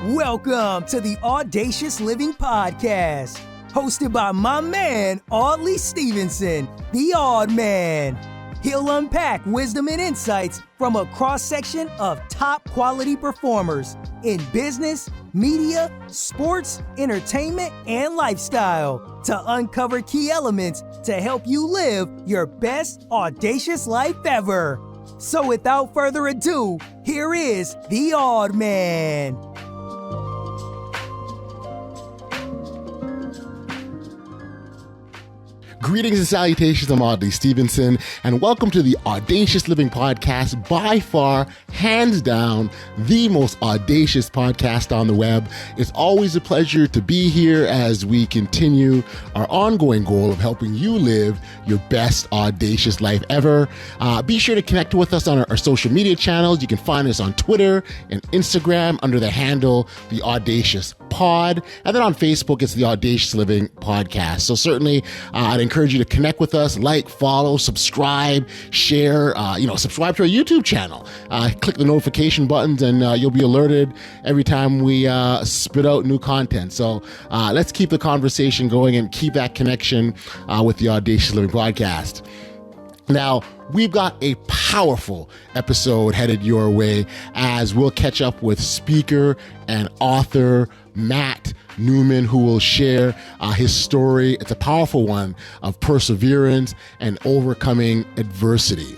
Welcome to the Audacious Living Podcast, hosted by my man, Audley Stevenson, the Odd Man. He'll unpack wisdom and insights from a cross-section of top quality performers in business, media, sports, entertainment, and lifestyle to uncover key elements to help you live your best audacious life ever. So without further ado, here is the Odd Man. Greetings and salutations, I'm Audley Stevenson, and welcome to the Audacious Living Podcast, by far, hands down, the most audacious podcast on the web. It's always a pleasure to be here as we continue our ongoing goal of helping you live your best audacious life ever. Be sure to connect with us on our social media channels. You can find us on Twitter and Instagram under the handle The Audacious Pod, and then on Facebook, it's the Audacious Living Podcast. So certainly, I'd encourage you to connect with us, like, follow, subscribe, share, subscribe to our YouTube channel. Click the notification buttons and you'll be alerted every time we spit out new content. So let's keep the conversation going and keep that connection with the Audacious Living Podcast. Now, we've got a powerful episode headed your way as we'll catch up with speaker and author Matt Newman, who will share his story. It's a powerful one of perseverance and overcoming adversity.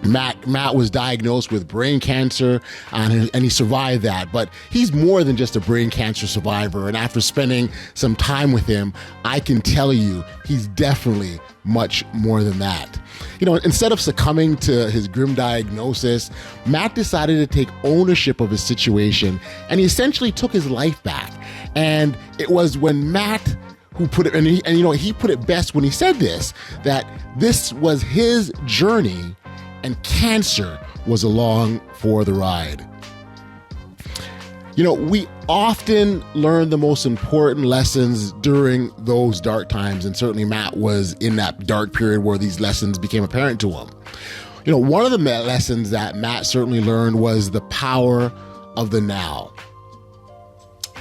Matt was diagnosed with brain cancer and he survived that, but he's more than just a brain cancer survivor. And after spending some time with him, I can tell you he's definitely much more than that. You know, instead of succumbing to his grim diagnosis, Matt decided to take ownership of his situation and he essentially took his life back. And it was when Matt who put it, and he put it best when he said this, that this was his journey and cancer was along for the ride. You know, we often learn the most important lessons during those dark times, and certainly Matt was in that dark period where these lessons became apparent to him. You know, one of the lessons that Matt certainly learned was the power of the now.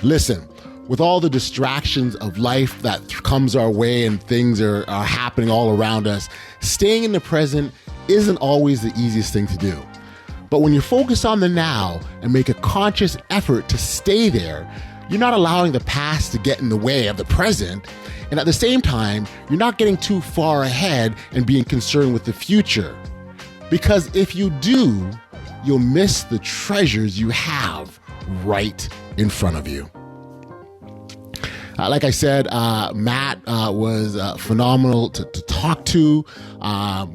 Listen, with all the distractions of life that comes our way and things are happening all around us, staying in the present isn't always the easiest thing to do. But when you focus on the now and make a conscious effort to stay there, you're not allowing the past to get in the way of the present. And at the same time, you're not getting too far ahead and being concerned with the future. Because if you do, you'll miss the treasures you have right in front of you. Like I said, Matt was phenomenal to talk to.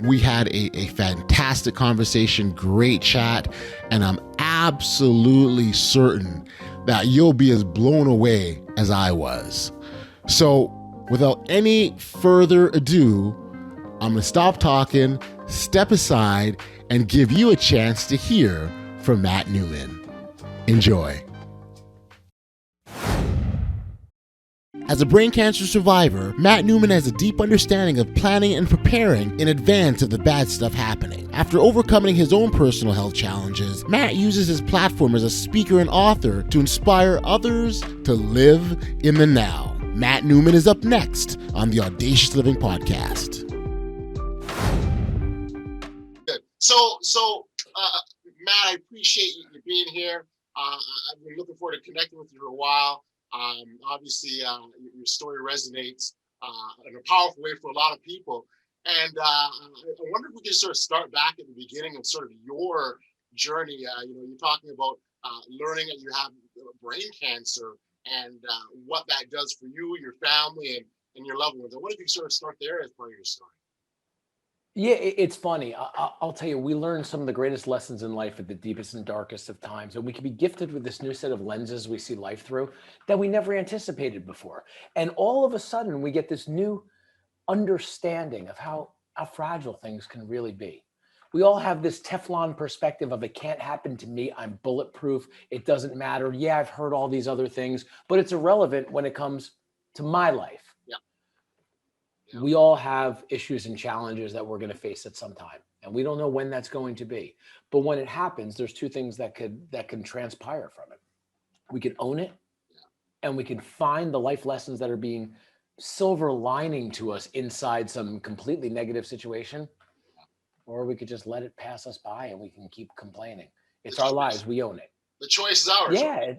We had a fantastic conversation, great chat, and I'm absolutely certain that you'll be as blown away as I was. So without any further ado, I'm going to stop talking, step aside, and give you a chance to hear from Matt Newman. Enjoy. As a brain cancer survivor, Matt Newman has a deep understanding of planning and preparing in advance of the bad stuff happening. After overcoming his own personal health challenges, Matt uses his platform as a speaker and author to inspire others to live in the now. Matt Newman is up next on the Audacious Living Podcast. Good. So, Matt, I appreciate you being here. I've been looking forward to connecting with you for a while. Obviously, your story resonates in a powerful way for a lot of people. And I wonder if we can sort of start back at the beginning of sort of your journey. You're talking about learning that you have brain cancer and what that does for you, your family, and your loved ones. I wonder if you sort of start there as part of your story. Yeah, it's funny. I'll tell you, we learn some of the greatest lessons in life at the deepest and darkest of times. And we can be gifted with this new set of lenses we see life through that we never anticipated before. And all of a sudden, we get this new understanding of how fragile things can really be. We all have this Teflon perspective of it can't happen to me. I'm bulletproof. It doesn't matter. Yeah, I've heard all these other things, but it's irrelevant when it comes to my life. We all have issues and challenges that we're going to face at some time, and we don't know when that's going to be. But when it happens, there's two things that can transpire from it. we can own it, and we can find the life lessons that are being silver lining to us inside some completely negative situation, or we could just let it pass us by and we can keep complaining. It's our lives. We own it. The choice is ours. Yeah. Right?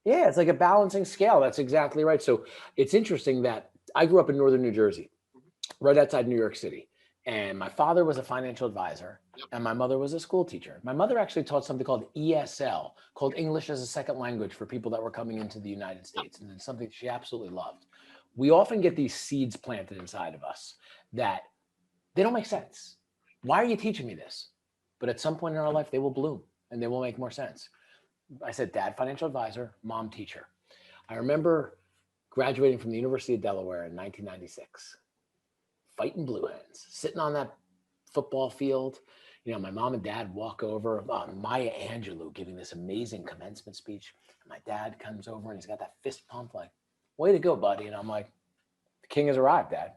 Yeah. It's like a balancing scale. That's exactly right. So it's interesting that I grew up in northern New Jersey, right outside New York City. And my father was a financial advisor, and my mother was a school teacher. My mother actually taught something called ESL, called English as a Second Language, for people that were coming into the United States. And it's something she absolutely loved. We often get these seeds planted inside of us that they don't make sense. Why are you teaching me this? But at some point in our life, they will bloom and they will make more sense. I said, dad, financial advisor, mom, teacher. I remember graduating from the University of Delaware in 1996, fighting blue hens, sitting on that football field. You know, my mom and dad walk over, Maya Angelou giving this amazing commencement speech. And my dad comes over and he's got that fist pump like, way to go, buddy. And I'm like, the king has arrived, Dad.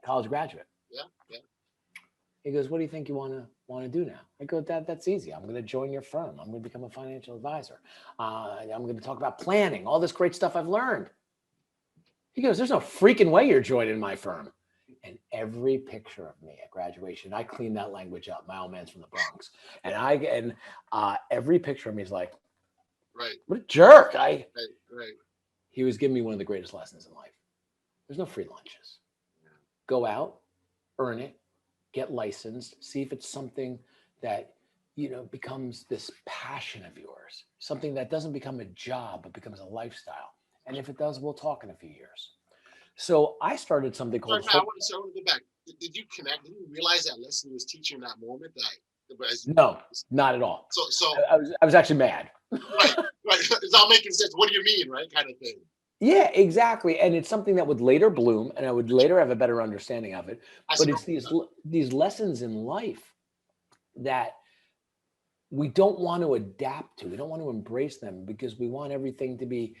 College graduate. He goes, what do you think you want to do now? I go, Dad, that's easy. I'm going to join your firm. I'm going to become a financial advisor. I'm going to talk about planning, all this great stuff I've learned. He goes, there's no freaking way you're joining my firm. And every picture of me at graduation, I cleaned that language up. My old man's from the Bronx. And every picture of me is like, what a jerk. He was giving me one of the greatest lessons in life. There's no free lunches. Go out, earn it, get licensed, see if it's something that, becomes this passion of yours, something that doesn't become a job, but becomes a lifestyle. And if it does, we'll talk in a few years. So I started something called. I want to go back. Did you connect? Did you realize that lesson he was teaching in that moment? No, not at all. So I was actually mad. Right. It's all making sense. What do you mean, right? Kind of thing. Yeah, exactly. And it's something that would later bloom, and I would later have a better understanding of it. But it's these lessons in life that we don't want to adapt to. We don't want to embrace them because we want everything to be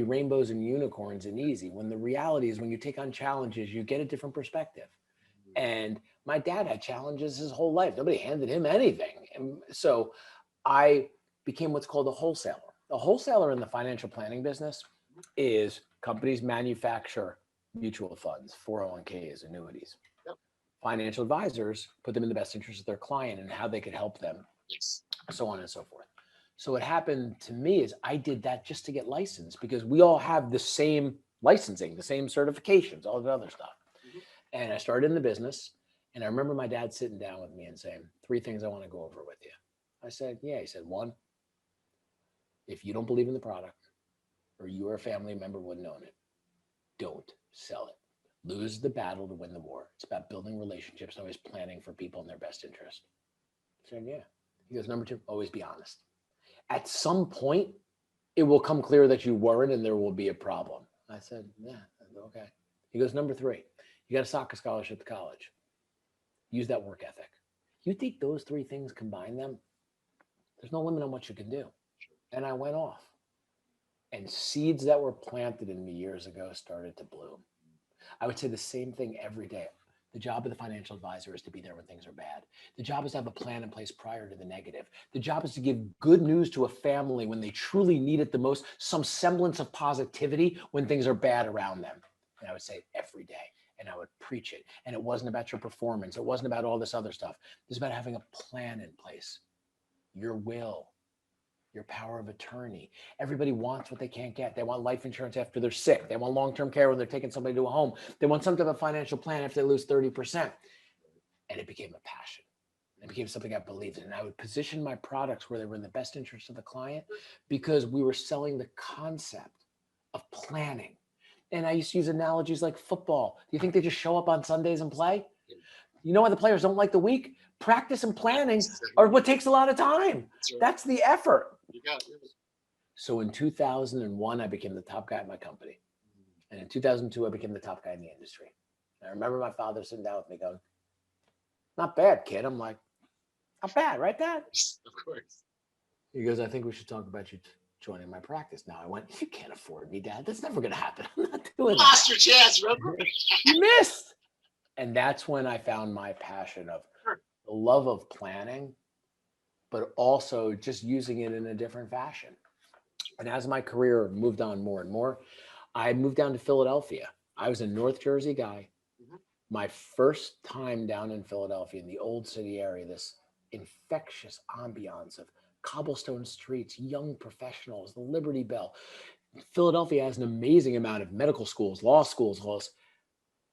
rainbows and unicorns and easy. When the reality is, when you take on challenges, you get a different perspective. And my dad had challenges his whole life. Nobody handed him anything. And so I became what's called a wholesaler. A wholesaler in the financial planning business is companies manufacture mutual funds, 401ks, annuities. Financial advisors put them in the best interest of their client and how they could help them, so on and so forth. So what happened to me is I did that just to get licensed because we all have the same licensing, the same certifications, all the other stuff. And I started in the business, and I remember my dad sitting down with me and saying, 3 things I want to go over with you. I said, yeah. He said, 1, if you don't believe in the product or you or a family member wouldn't own it, don't sell it. Lose the battle to win the war. It's about building relationships and always planning for people in their best interest. I said, yeah. He goes, number 2, always be honest. At some point, it will come clear that you weren't and there will be a problem. I said, yeah, okay. He goes, number 3, you got a soccer scholarship to college. Use that work ethic. You think those 3 things, combine them, there's no limit on what you can do. And I went off. And seeds that were planted in me years ago started to bloom. I would say the same thing every day. The job of the financial advisor is to be there when things are bad. The job is to have a plan in place prior to the negative. The job is to give good news to a family when they truly need it the most, some semblance of positivity when things are bad around them. And I would say it every day. And I would preach it. And it wasn't about your performance. It wasn't about all this other stuff. It was about having a plan in place. Your will, your power of attorney. Everybody wants what they can't get. They want life insurance after they're sick. They want long-term care when they're taking somebody to a home. They want some type of financial plan if they lose 30%. And it became a passion. It became something I believed in. And I would position my products where they were in the best interest of the client because we were selling the concept of planning. And I used to use analogies like football. Do you think they just show up on Sundays and play? You know why the players don't like the week? Practice and planning are what takes a lot of time. That's the effort. So in 2001, I became the top guy at my company. And in 2002, I became the top guy in the industry. And I remember my father sitting down with me going, not bad, kid. I'm like, not bad, right, Dad? Of course. He goes, I think we should talk about you joining my practice. Now I went, you can't afford me, Dad. That's never going to happen. I'm not doing that. Lost your chance, remember? You missed. And that's when I found my passion of the love of planning, but also just using it in a different fashion. And as my career moved on more and more, I moved down to Philadelphia. I was a North Jersey guy. My first time down in Philadelphia, in the old city area, this infectious ambiance of cobblestone streets, young professionals, the Liberty Bell. Philadelphia has an amazing amount of medical schools, law schools.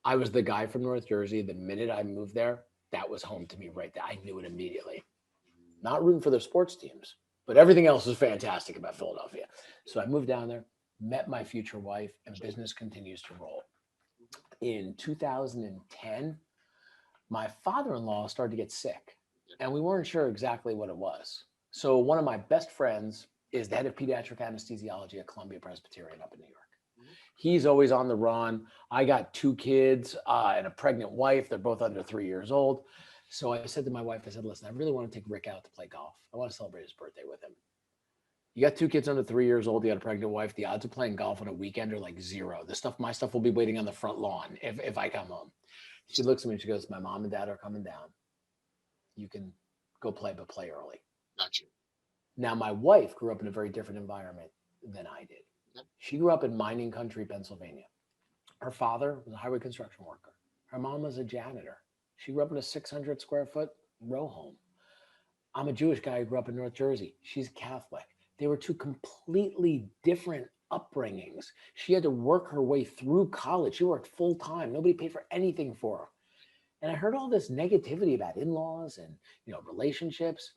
I was the guy from North Jersey. The minute I moved there, that was home to me right there. I knew it immediately. Not rooting for their sports teams, but everything else was fantastic about Philadelphia. So I moved down there, met my future wife, and business continues to roll. In 2010, my father-in-law started to get sick, and we weren't sure exactly what it was. So one of my best friends is the head of pediatric anesthesiology at Columbia Presbyterian up in New York. He's always on the run. I got 2 kids and a pregnant wife. They're both under 3 years old. So I said to my wife, I said, listen, I really want to take Rick out to play golf. I want to celebrate his birthday with him. You got 2 kids under 3 years old. You got a pregnant wife. The odds of playing golf on a weekend are like zero. My stuff will be waiting on the front lawn if I come home. She looks at me and she goes, my mom and dad are coming down. You can go play, but play early. Gotcha. Now, my wife grew up in a very different environment than I did. She grew up in mining country, Pennsylvania. Her father was a highway construction worker. Her mom was a janitor. She grew up in a 600 square foot row home. I'm a Jewish guy who grew up in North Jersey. She's Catholic. They were 2 completely different upbringings. She had to work her way through college. She worked full time. Nobody paid for anything for her. And I heard all this negativity about in-laws and, relationships.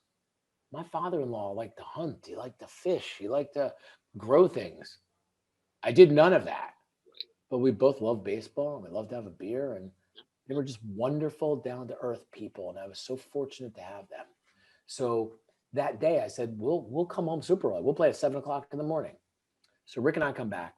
My father-in-law liked to hunt. He liked to fish. He liked to grow things. I did none of that. But we both loved baseball and we loved to have a beer, and they were just wonderful, down-to-earth people. And I was so fortunate to have them. So that day I said, we'll come home super early. We'll play at 7:00 in the morning. So Rick and I come back.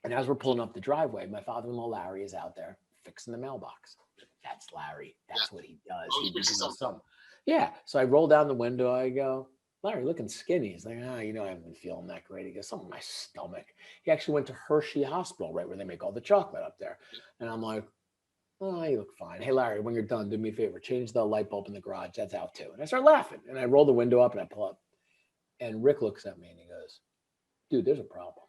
And as we're pulling up the driveway, my father-in-law, Larry, is out there fixing the mailbox. That's Larry. That's what he does. Oh, he fixes something. Yeah. So I roll down the window. I go, Larry, looking skinny. He's like, I haven't been feeling that great. He goes, something in my stomach. He actually went to Hershey Hospital, right where they make all the chocolate up there. And I'm like, oh, you look fine. Hey, Larry, when you're done, do me a favor. Change the light bulb in the garage. That's out too. And I start laughing. And I roll the window up and I pull up. And Rick looks at me and he goes, dude, there's a problem.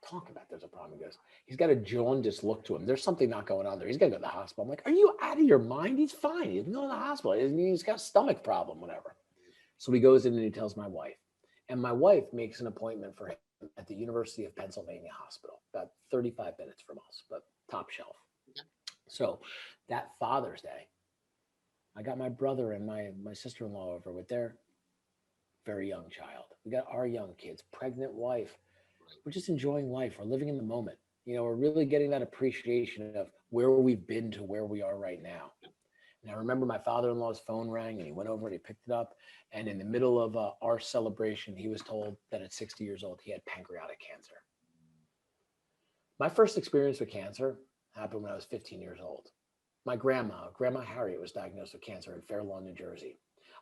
Talk about there's a problem. He goes, he's got a jaundiced look to him. There's something not going on there. He's got to go to the hospital. I'm like, are you out of your mind? He's fine. He's going to the hospital. He's got a stomach problem, whatever. So he goes in and he tells my wife. And my wife makes an appointment for him at the University of Pennsylvania Hospital, about 35 minutes from us, but top shelf. So that Father's Day, I got my brother and my sister-in-law over with their very young child. We got our young kids, pregnant wife. We're just enjoying life. We're living in the moment. We're really getting that appreciation of where we've been to where we are right now. And I remember my father-in-law's phone rang and he went over and he picked it up. And in the middle of our celebration, he was told that at 60 years old, he had pancreatic cancer. My first experience with cancer happened when I was 15 years old. My Grandma Harriet, was diagnosed with cancer in Fair Lawn, New Jersey.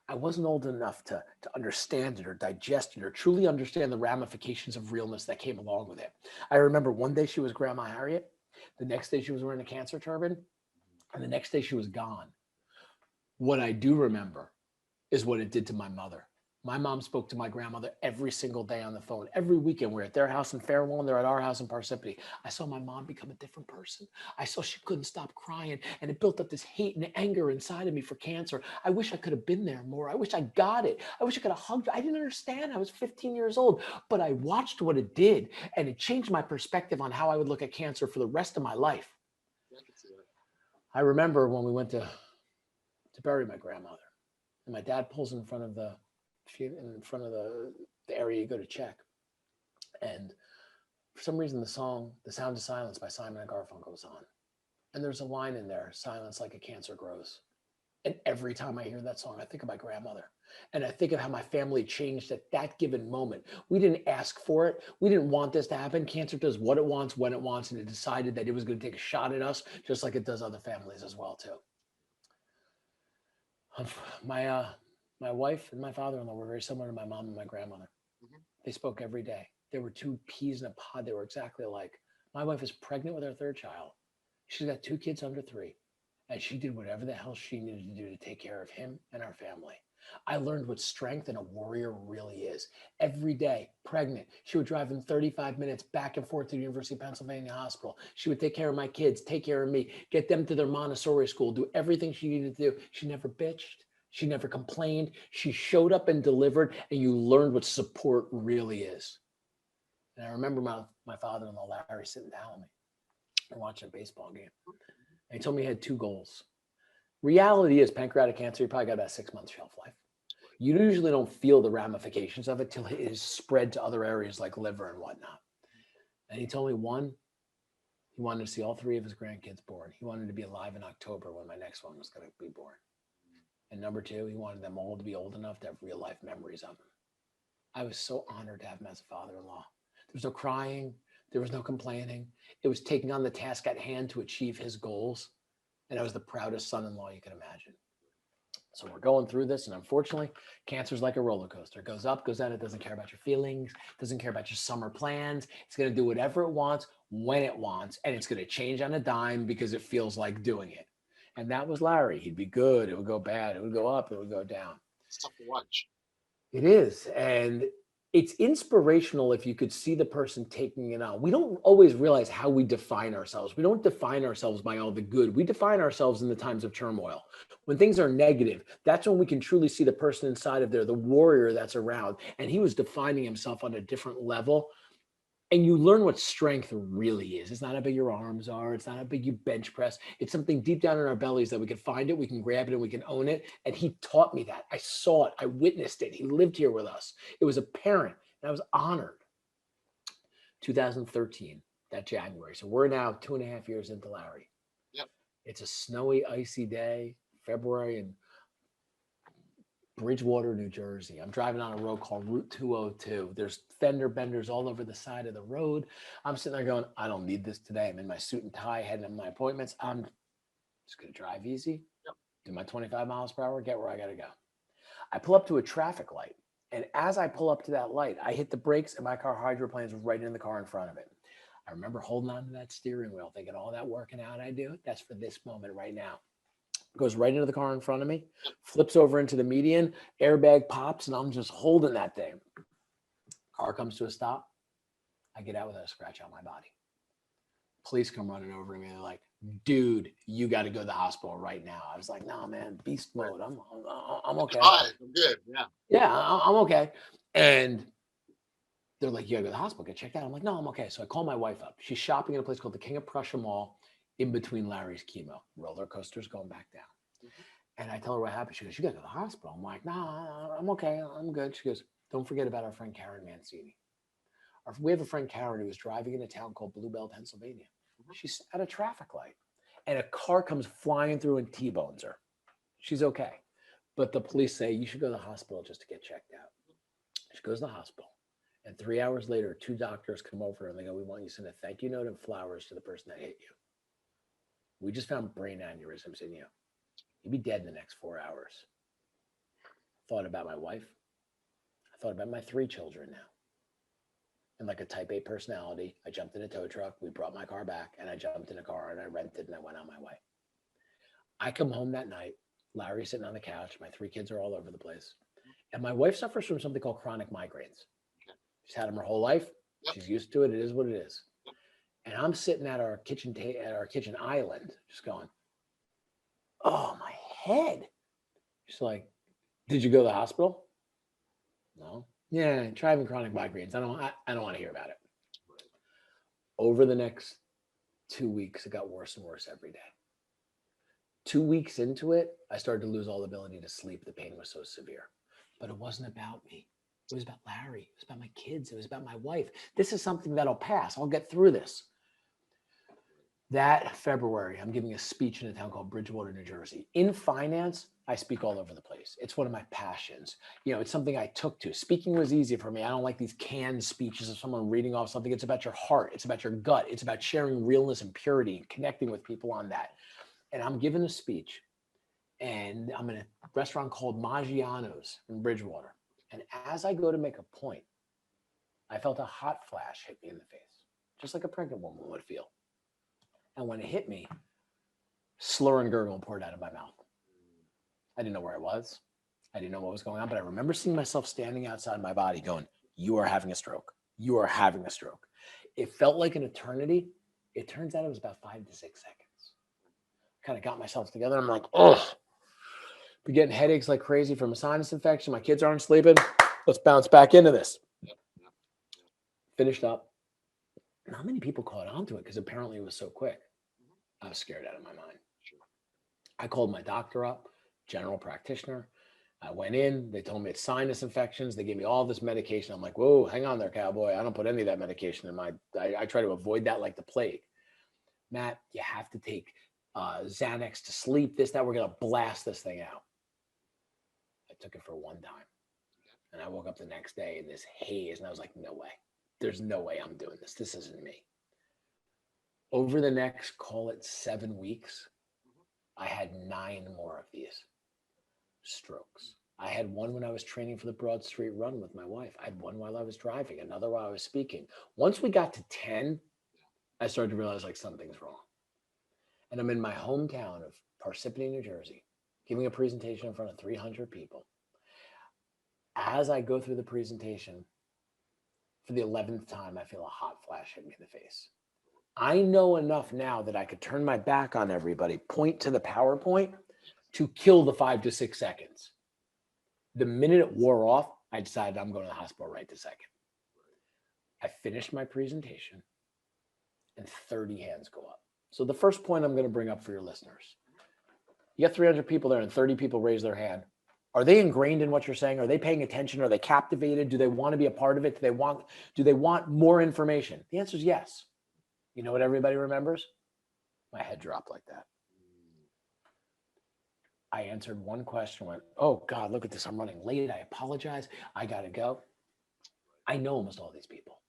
I wasn't old enough to understand it or digest it or truly understand the ramifications of realness that came along with it. I remember one day she was Grandma Harriet. The next day she was wearing a cancer turban. And the next day she was gone. What I do remember is what it did to my mother. My mom spoke to my grandmother every single day on the phone. Every weekend, we're at their house in Fair Lawn, they're at our house in Parsippany. I saw my mom become a different person. I saw she couldn't stop crying, and it built up this hate and anger inside of me for cancer. I wish I could have been there more. I wish I got it. I wish I could have hugged her. I didn't understand. I was 15 years old, but I watched what it did, and it changed my perspective on how I would look at cancer for the rest of my life. I remember when we went to bury my grandmother, and my dad pulls in front of the area you go to check. And for some reason, the song, The Sound of Silence by Simon and Garfunkel was on. And there's a line in there, silence like a cancer grows. And every time I hear that song, I think of my grandmother. And I think of how my family changed at that given moment. We didn't ask for it. We didn't want this to happen. Cancer does what it wants, when it wants, and it decided that it was going to take a shot at us, just like it does other families as well, too. My wife and my father-in-law were very similar to my mom and my grandmother. They spoke every day. They were 2 peas in a pod. They were exactly alike. My wife is pregnant with her 3rd child. She's got 2 kids under 3. And she did whatever the hell she needed to do to take care of him and our family. I learned what strength and a warrior really is. Every day, pregnant, she would drive in 35 minutes back and forth to the University of Pennsylvania Hospital. She would take care of my kids, take care of me, get them to their Montessori school, do everything she needed to do. She never bitched. She never complained. She showed up and delivered, and you learned what support really is. And I remember my father-in-law, Larry, sitting down with me. We're watching a baseball game. And he told me he had 2 goals. Reality is pancreatic cancer, you probably got about 6 months shelf life. You usually don't feel the ramifications of it till it is spread to other areas like liver and whatnot. And he told me, 1, he wanted to see all 3 of his grandkids born. He wanted to be alive in October when my next one was going to be born. And number 2, he wanted them all to be old enough to have real life memories of him. I was so honored to have him as a father-in-law. There was no crying. There was no complaining. It was taking on the task at hand to achieve his goals. And I was the proudest son-in-law you could imagine. So we're going through this, and unfortunately, cancer is like a roller coaster. It goes up, goes down. It doesn't care about your feelings, doesn't care about your summer plans. It's going to do whatever it wants, when it wants, and it's going to change on a dime because it feels like doing it. And that was Larry. He'd be good. It would go bad. It would go up. It would go down. It's tough to watch. It is. And it's inspirational if you could see the person taking it on. We don't always realize how we define ourselves. We don't define ourselves by all the good. We define ourselves in the times of turmoil. When things are negative, that's when we can truly see the person inside of there, the warrior that's around. And he was defining himself on a different level. And you learn what strength really is. It's not how big your arms are. It's not how big you bench press. It's something deep down in our bellies that we can find it, we can grab it, and we can own it. And he taught me that. I saw it. I witnessed it. He lived here with us. It was apparent, and I was honored. 2013, that January. So we're now 2.5 years into Larry. Yep. It's a snowy, icy day, February, in Bridgewater, New Jersey. I'm driving on a road called Route 202. There's fender benders all over the side of the road. I'm sitting there going, I don't need this today. I'm in my suit and tie, heading to my appointments. I'm just going to drive easy, do my 25 miles per hour, get where I got to go. I pull up to a traffic light. And as I pull up to that light, I hit the brakes and my car hydroplanes right in the car in front of it. I remember holding on to that steering wheel, thinking all that working out I do, that's for this moment right now. Goes right into the car in front of me, flips over into the median, airbag pops, and I'm just holding that thing. Car comes to a stop. I get out without a scratch on my body. Police come running over to me. They're like, dude, you got to go to the hospital right now. I was like, nah, man, beast mode. I'm okay. I'm good. Yeah. Yeah, I'm okay. And they're like, you got to go to the hospital, get checked out. I'm like, no, I'm okay. So I call my wife up. She's shopping in a place called the King of Prussia Mall, in between Larry's chemo. Roller coasters going back down. And I tell her what happened. She goes, you got to go to the hospital. I'm like, nah, I'm okay. I'm good. She goes, don't forget about our friend Karen Mancini. We have a friend Karen who was driving in a town called Bluebell, Pennsylvania. She's at a traffic light and a car comes flying through and T-bones her. She's okay. But the police say you should go to the hospital just to get checked out. She goes to the hospital. And 3 hours later, 2 doctors come over and they go, we want you to send a thank you note and flowers to the person that hit you. We just found brain aneurysms in you. You'd be dead in the next 4 hours. I thought about my wife. I thought about my 3 children now. And like a type A personality, I jumped in a tow truck. We brought my car back and I jumped in a car and I rented and I went on my way. I come home that night. Larry's sitting on the couch. My 3 kids are all over the place. And my wife suffers from something called chronic migraines. She's had them her whole life. She's used to it. It is what it is. And I'm sitting at our kitchen island, just going, oh, my head. She's like, did you go to the hospital? No. Yeah, having chronic migraines. I don't want to hear about it. Over the next 2 weeks, it got worse and worse every day. 2 weeks into it, I started to lose all ability to sleep. The pain was so severe. But it wasn't about me. It was about Larry. It was about my kids. It was about my wife. This is something that'll pass. I'll get through this. That February, I'm giving a speech in a town called Bridgewater, New Jersey. In finance, I speak all over the place. It's one of my passions. It's something I took to. Speaking was easy for me. I don't like these canned speeches of someone reading off something. It's about your heart. It's about your gut. It's about sharing realness and purity and connecting with people on that. And I'm giving a speech, and I'm in a restaurant called Maggiano's in Bridgewater. And as I go to make a point, I felt a hot flash hit me in the face, just like a pregnant woman would feel. And when it hit me, slur and gurgle poured out of my mouth. I didn't know where I was. I didn't know what was going on, but I remember seeing myself standing outside my body going, you are having a stroke. You are having a stroke. It felt like an eternity. It turns out it was about 5 to 6 seconds. Kind of got myself together. I'm like, oh, be getting headaches like crazy from a sinus infection. My kids aren't sleeping. Let's bounce back into this. Finished up. Not many people caught on to it because apparently it was so quick. I was scared out of my mind. I called my doctor up, general practitioner. I went in. They told me it's sinus infections. They gave me all this medication. I'm like, whoa, hang on there, cowboy. I don't put any of that medication in my. I try to avoid that like the plague. Matt, you have to take Xanax to sleep. This, that. We're gonna blast this thing out. I took it for one time, and I woke up the next day in this haze, and I was like, no way. There's no way I'm doing this. This isn't me. Over the next, call it 7 weeks, I had 9 more of these strokes. I had one when I was training for the Broad Street Run with my wife. I had one while I was driving, another while I was speaking. Once we got to 10, I started to realize like something's wrong. And I'm in my hometown of Parsippany, New Jersey, giving a presentation in front of 300 people. As I go through the presentation, for the 11th time, I feel a hot flash hit me in the face. I know enough now that I could turn my back on everybody, point to the PowerPoint to kill the 5 to 6 seconds. The minute it wore off, I decided I'm going to the hospital right this second. I finished my presentation and 30 hands go up. So the first point I'm going to bring up for your listeners, you got 300 people there and 30 people raise their hand. Are they ingrained in what you're saying? Are they paying attention? Are they captivated? Do they want to be a part of it? Do they want more information? The answer is yes. You know what everybody remembers? My head dropped like that. I answered one question, went, oh God, look at this. I'm running late. I apologize. I got to go. I know almost all these people,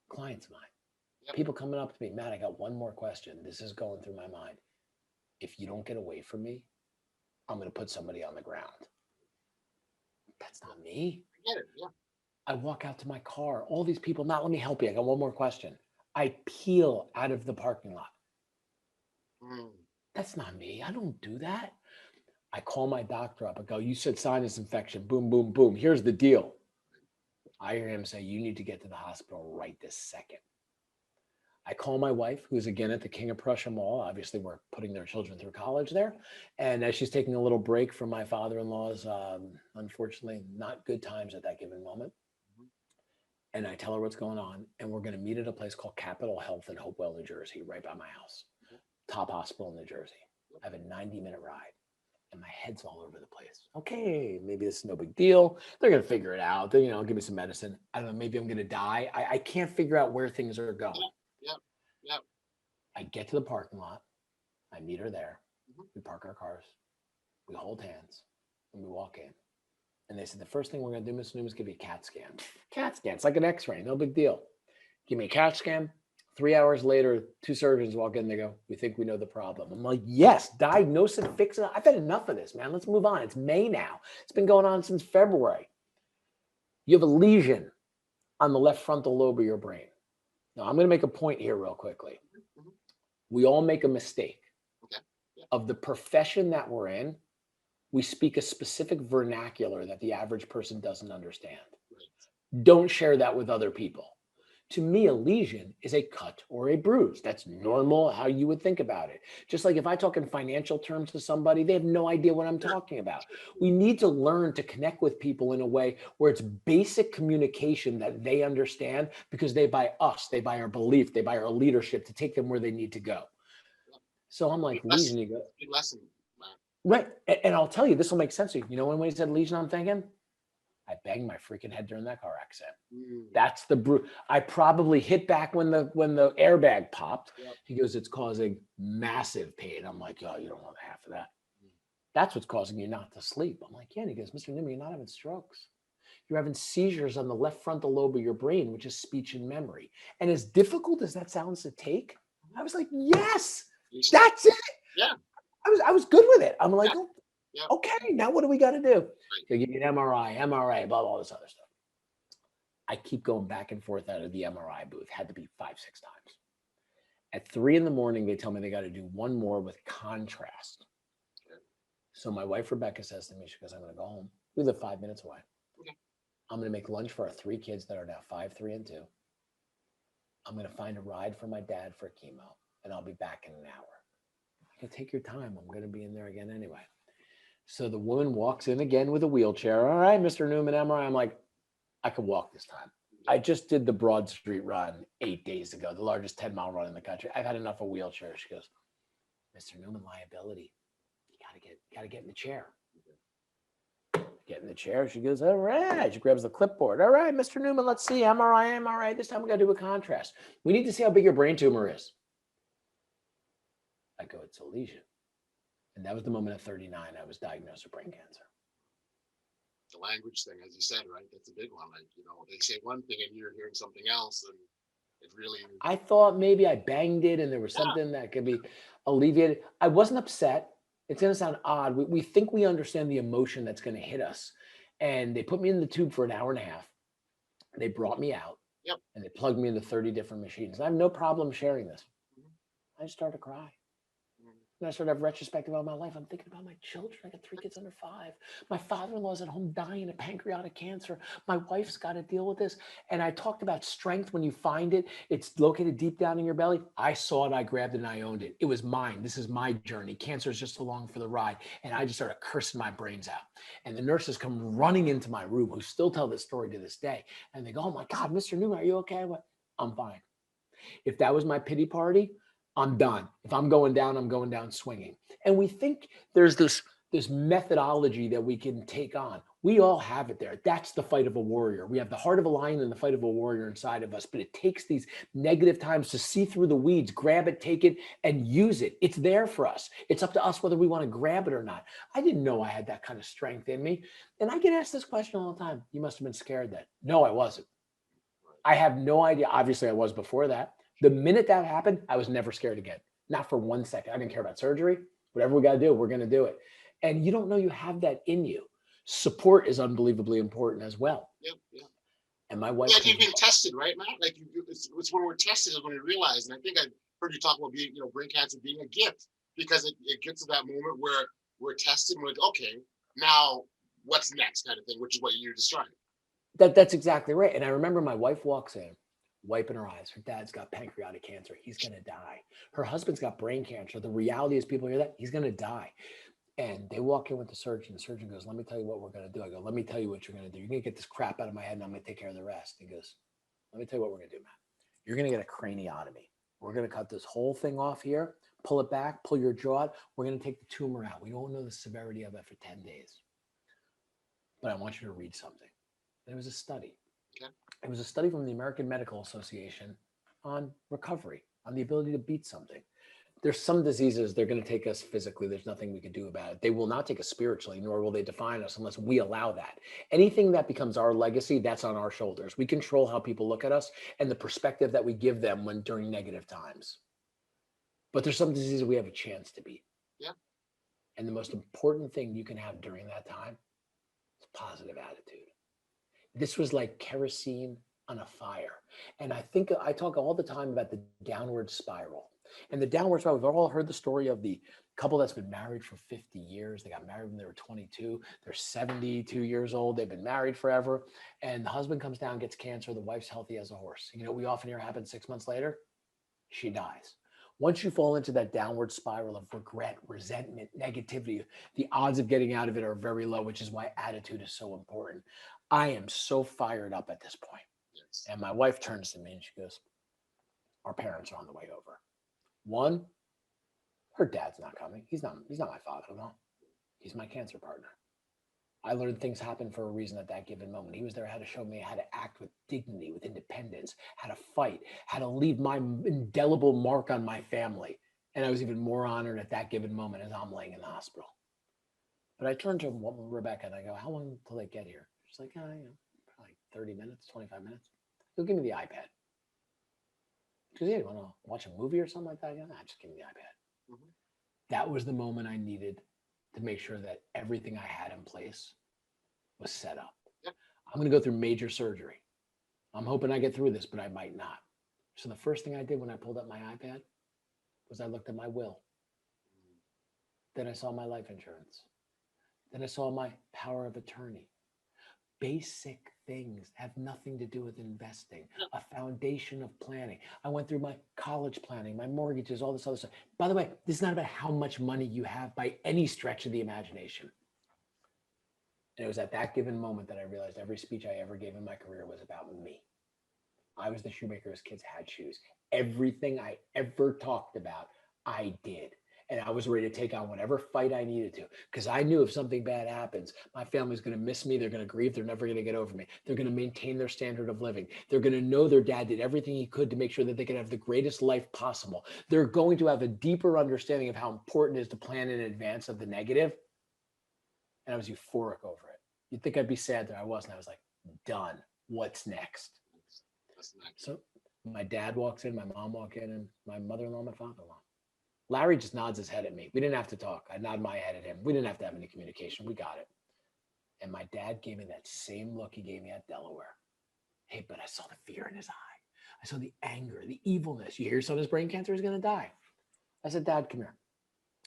clients of mine, people coming up to me, Matt, I got one more question. This is going through my mind. If you don't get away from me, I'm going to put somebody on the ground. That's not me. I get it. Yeah. I walk out to my car. All these people, Matt, let me help you. I got one more question. I peel out of the parking lot. That's not me. I don't do that. I call my doctor up. I go, you said sinus infection. Boom, boom, boom. Here's the deal. I hear him say, you need to get to the hospital right this second. I call my wife, who's again at the King of Prussia Mall. Obviously, we're putting their children through college there. And as she's taking a little break from my father-in-law's, unfortunately, not good times at that given moment. And I tell her what's going on. And we're going to meet at a place called Capital Health in Hopewell, New Jersey, right by my house. Top hospital in New Jersey. I have a 90-minute ride. And my head's all over the place. Okay, maybe this is no big deal. They're going to figure it out. They, give me some medicine. I don't know, maybe I'm going to die. I can't figure out where things are going. Yep. I get to the parking lot. I meet her there. We park our cars. We hold hands. And we walk in. And they said, the first thing we're going to do, Mr. Newman, is give you a CAT scan. CAT scan. It's like an x-ray. No big deal. Give me a CAT scan. 3 hours later, 2 surgeons walk in. They go, we think we know the problem. I'm like, yes, diagnose it, fix it. I've had enough of this, man. Let's move on. It's May now. It's been going on since February. You have a lesion on the left frontal lobe of your brain. Now, I'm going to make a point here real quickly. We all make a mistake. Of the profession that we're in, we speak a specific vernacular that the average person doesn't understand. Don't share that with other people. To me, a lesion is a cut or a bruise. That's normal, how you would think about it. Just like if I talk in financial terms to somebody, they have no idea what I'm talking about. We need to learn to connect with people in a way where it's basic communication that they understand, because they buy us, they buy our belief, they buy our leadership to take them where they need to go. So I'm like, lesion, you go. Good lesson. Right. And I'll tell you, this will make sense to you. You know, when he said lesion, I'm thinking, I banged my freaking head during that car accident. That's the bruise. I probably hit back when the airbag popped. He goes, it's causing massive pain. I'm like, oh, you don't want half of that. That's what's causing you not to sleep. I'm like, yeah. And he goes, Mr. Newman, you're not having strokes. You're having seizures on the left frontal lobe of your brain, which is speech and memory. And as difficult as that sounds to take, I was like, yes, that's it. Yeah. I was good with it. I'm like, okay, now what do we got to do? They give you an MRI, blah, blah, all this other stuff. I keep going back and forth out of the MRI booth. Had to be 5-6 times. At 3 a.m, they tell me they got to do one more with contrast. So my wife, Rebecca, says to me, she goes, I'm going to go home. We live 5 minutes away. Okay. I'm going to make lunch for our 3 kids that are now 5, 3, and 2. I'm going to find a ride for my dad for chemo, and I'll be back in an hour. I go, take your time. I'm going to be in there again anyway. So the woman walks in again with a wheelchair. All right, Mr. Newman, MRI. I'm like, I can walk this time. I just did the Broad Street run 8 days ago, the largest 10-mile run in the country. I've had enough of wheelchairs. She goes, Mr. Newman, liability. You gotta get in the chair. Get in the chair. She goes, all right. She grabs the clipboard. All right, Mr. Newman, let's see. MRI. This time we gotta do a contrast. We need to see how big your brain tumor is. I go, it's a lesion. And that was the moment at 39 I was diagnosed with brain cancer. The language thing, as you said, right? That's a big one. Like, they say one thing and you're hearing something else, and it really. I thought maybe I banged it and there was something that could be alleviated. I wasn't upset. It's going to sound odd. We think we understand the emotion that's going to hit us. And they put me in the tube for an hour and a half. They brought me out. Yep. And they plugged me into 30 different machines. And I have no problem sharing this. I just started to cry. And I started to have retrospective about my life. I'm thinking about my children. I got 3 kids under 5. My father-in-law's at home dying of pancreatic cancer. My wife's got to deal with this. And I talked about strength when you find it. It's located deep down in your belly. I saw it. I grabbed it and I owned it. It was mine. This is my journey. Cancer is just along for the ride. And I just started cursing my brains out. And the nurses come running into my room, who still tell this story to this day. And they go, oh my God, Mr. Newman, are you okay? I went, I'm fine. If that was my pity party, I'm done. If I'm going down swinging. And we think there's this methodology that we can take on. We all have it there. That's the fight of a warrior. We have the heart of a lion and the fight of a warrior inside of us, but it takes these negative times to see through the weeds, grab it, take it, and use it. It's there for us. It's up to us whether we want to grab it or not. I didn't know I had that kind of strength in me. And I get asked this question all the time. You must have been scared then. No, I wasn't. I have no idea. Obviously, I was before that. The minute that happened, I was never scared again. Not for 1 second. I didn't care about surgery. Whatever we got to do, we're going to do it. And you don't know you have that in you. Support is unbelievably important as well. Yeah. And my wife. Yeah, you've been tested, right, Matt? Like, it's when we're tested is when we realize. And I think I heard you talk about being, brain cancer being a gift, because it gets to that moment where we're tested and we're like, okay, now what's next, kind of thing, which is what you're describing. That's exactly right. And I remember my wife walks in, wiping her eyes. Her dad's got pancreatic cancer. He's going to die. Her husband's got brain cancer. The reality is, people hear that, he's going to die. And they walk in with the surgeon. The surgeon goes, let me tell you what we're going to do. I go, let me tell you what you're going to do. You're going to get this crap out of my head and I'm going to take care of the rest. He goes, let me tell you what we're going to do, Matt. You're going to get a craniotomy. We're going to cut this whole thing off here, pull it back, pull your jaw out. We're going to take the tumor out. We don't know the severity of it for 10 days. But I want you to read something. And it was a study. Okay. It was a study from the American Medical Association on recovery, on the ability to beat something. There's some diseases, they're going to take us physically. There's nothing we can do about it. They will not take us spiritually, nor will they define us unless we allow that. Anything that becomes our legacy, that's on our shoulders. We control how people look at us and the perspective that we give them during negative times. But there's some diseases we have a chance to beat. Yeah. And the most important thing you can have during that time is positive attitude. This was like kerosene on a fire. And I think I talk all the time about the downward spiral. And the downward spiral, we've all heard the story of the couple that's been married for 50 years. They got married when they were 22. They're 72 years old. They've been married forever. And the husband comes down, gets cancer. The wife's healthy as a horse. We often hear happen 6 months later, she dies. Once you fall into that downward spiral of regret, resentment, negativity, the odds of getting out of it are very low, which is why attitude is so important. I am so fired up at this point. Yes. And my wife turns to me and she goes, our parents are on the way over. One, her dad's not coming. He's not my father-in-law. He's my cancer partner. I learned things happen for a reason at that given moment. He was there how to show me how to act with dignity, with independence, how to fight, how to leave my indelible mark on my family. And I was even more honored at that given moment as I'm laying in the hospital. But I turned to Rebecca and I go, how long till they get here? She's like, probably 30 minutes, 25 minutes. He'll give me the iPad. She goes, yeah, you want to watch a movie or something like that? I go, nah, just give me the iPad. Mm-hmm. That was the moment I needed to make sure that everything I had in place was set up. Yep. I'm going to go through major surgery. I'm hoping I get through this, but I might not. So the first thing I did when I pulled up my iPad was I looked at my will. Then I saw my life insurance. Then I saw my power of attorney. Basic things have nothing to do with investing, a foundation of planning. I went through my college planning, my mortgages, all this other stuff. By the way, this is not about how much money you have by any stretch of the imagination. And it was at that given moment that I realized every speech I ever gave in my career was about me. I was the shoemaker whose kids had shoes. Everything I ever talked about, I did. And I was ready to take on whatever fight I needed to, because I knew if something bad happens, my family's going to miss me. They're going to grieve. They're never going to get over me. They're going to maintain their standard of living. They're going to know their dad did everything he could to make sure that they could have the greatest life possible. They're going to have a deeper understanding of how important it is to plan in advance of the negative. And I was euphoric over it. You'd think I'd be sad that I wasn't. I was like, done. What's next? So my dad walks in, my mom walks in, and my mother-in-law, my father-in-law. Larry just nods his head at me. We didn't have to talk. I nod my head at him. We didn't have to have any communication. We got it. And my dad gave me that same look he gave me at Delaware. Hey, but I saw the fear in his eye. I saw the anger, the evilness. You hear your son has brain cancer, he's going to die. I said, Dad, come here.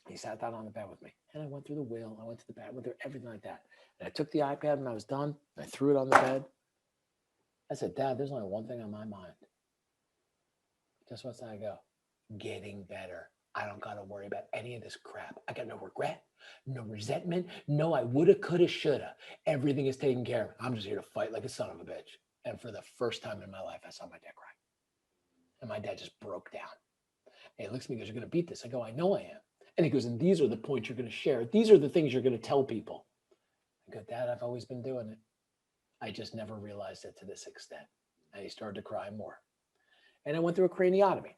He sat down on the bed with me. And I went through the will. I went to the bed, went through everything like that. And I took the iPad when I was done. I threw it on the bed. I said, Dad, there's only one thing on my mind. Guess what's I go? Getting better. I don't got to worry about any of this crap. I got no regret, no resentment. No, I woulda, coulda, shoulda. Everything is taken care of. I'm just here to fight like a son of a bitch. And for the first time in my life, I saw my dad cry. And my dad just broke down. And he looks at me and goes, you're going to beat this. I go, I know I am. And he goes, and these are the points you're going to share. These are the things you're going to tell people. I go, Dad, I've always been doing it. I just never realized it to this extent. And he started to cry more. And I went through a craniotomy.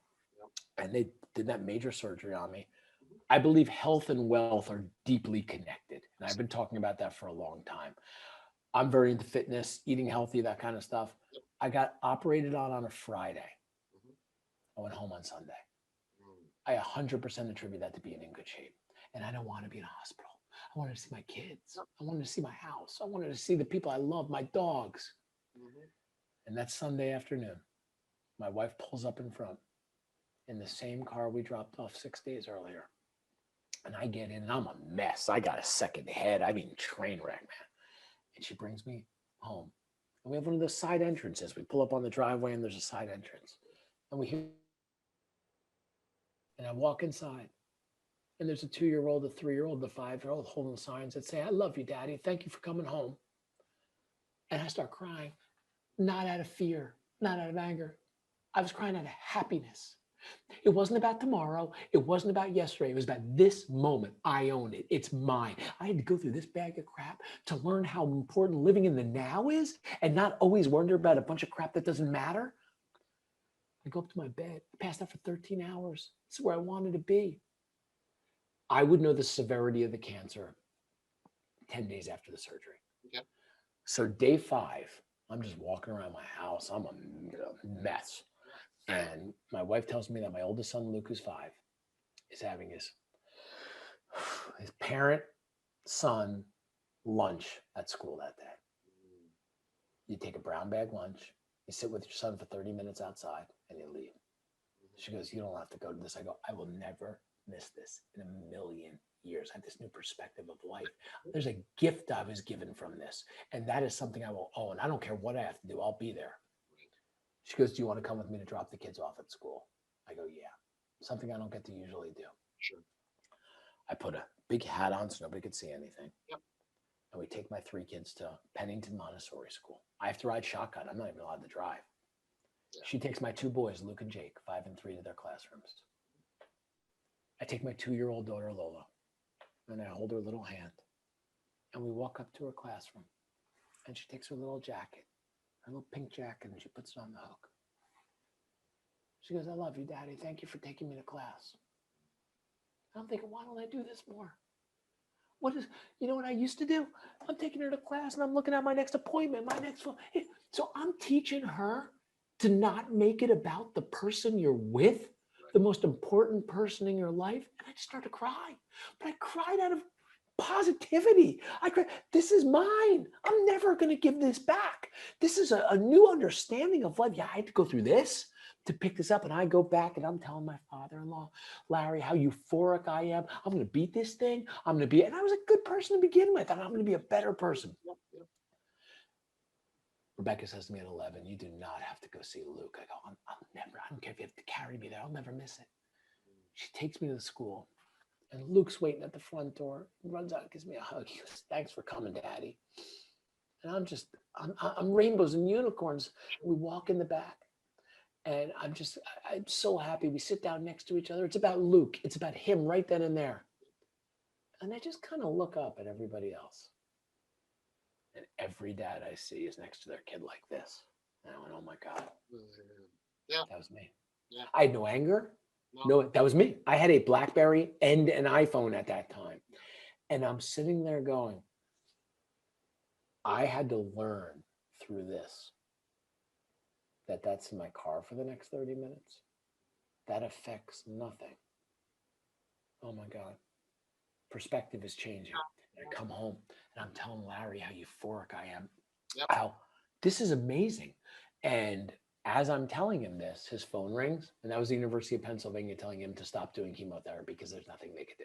And they did that major surgery on me. I believe health and wealth are deeply connected. And I've been talking about that for a long time. I'm very into fitness, eating healthy, that kind of stuff. I got operated on a Friday. I went home on Sunday. I 100% attribute that to being in good shape. And I don't want to be in a hospital. I wanted to see my kids. I wanted to see my house. I wanted to see the people I love, my dogs. And that Sunday afternoon, my wife pulls up in front in the same car we dropped off 6 days earlier. And I get in and I'm a mess. I got a second head. I mean, train wreck, man. And she brings me home. And we have one of those side entrances. We pull up on the driveway and there's a side entrance. And we hear, and I walk inside. And there's a 2-year-old, a 3-year-old, the 5-year-old holding signs that say, I love you, Daddy. Thank you for coming home. And I start crying, not out of fear, not out of anger. I was crying out of happiness. It wasn't about tomorrow. It wasn't about yesterday. It was about this moment. I own it. It's mine. I had to go through this bag of crap to learn how important living in the now is and not always wonder about a bunch of crap that doesn't matter. I go up to my bed. I passed out for 13 hours. This is where I wanted to be. I would know the severity of the cancer 10 days after the surgery. Okay. So day 5, I'm just walking around my house. I'm a mess. And my wife tells me that my oldest son, Luke, who's 5, is having his parent-son lunch at school that day. You take a brown bag lunch, you sit with your son for 30 minutes outside, and you leave. She goes, you don't have to go to this. I go, I will never miss this in a million years. I have this new perspective of life. There's a gift I was given from this, and that is something I will own. I don't care what I have to do. I'll be there. She goes, do you want to come with me to drop the kids off at school? I go, yeah. Something I don't get to usually do. Sure. I put a big hat on so nobody could see anything. Yep. And we take my 3 kids to Pennington Montessori School. I have to ride shotgun. I'm not even allowed to drive. Yeah. She takes my 2 boys, Luke and Jake, 5 and 3, to their classrooms. I take my 2-year-old daughter, Lola, and I hold her little hand. And we walk up to her classroom. And she takes her little jacket, her little pink jacket, and she puts it on the hook. She goes, I love you, Daddy. Thank you for taking me to class. I'm thinking, why don't I do this more? You know what I used to do? I'm taking her to class and I'm looking at my next appointment, So I'm teaching her to not make it about the person you're with, the most important person in your life. And I just started to cry. But I cried out of positivity. I cried, this is mine. I'm never going to give this back. This is a new understanding of life. Yeah, I had to go through this, to pick this up. And I go back and I'm telling my father-in-law, Larry, how euphoric I am. I'm going to beat this thing. And I was a good person to begin with. And I'm going to be a better person. Rebecca says to me at 11, you do not have to go see Luke. I go, I'll never, I don't care if you have to carry me there. I'll never miss it. She takes me to the school and Luke's waiting at the front door. He runs out and gives me a hug. He goes, thanks for coming, Daddy. And I'm rainbows and unicorns. We walk in the back and I'm so happy. We sit down next to each other. It's about Luke. It's about him right then and there. And I just kind of look up at everybody else. And every dad I see is next to their kid like this. And I went, oh my God. Yeah. That was me. Yeah. I had no anger. No, that was me. I had a BlackBerry and an iPhone at that time. And I'm sitting there going, I had to learn through this that that's in my car for the next 30 minutes. That affects nothing. Oh my God. Perspective is changing. And I come home and I'm telling Larry how euphoric I am. Yep. How this is amazing. And as I'm telling him this, his phone rings. And that was the University of Pennsylvania telling him to stop doing chemotherapy because there's nothing they could do.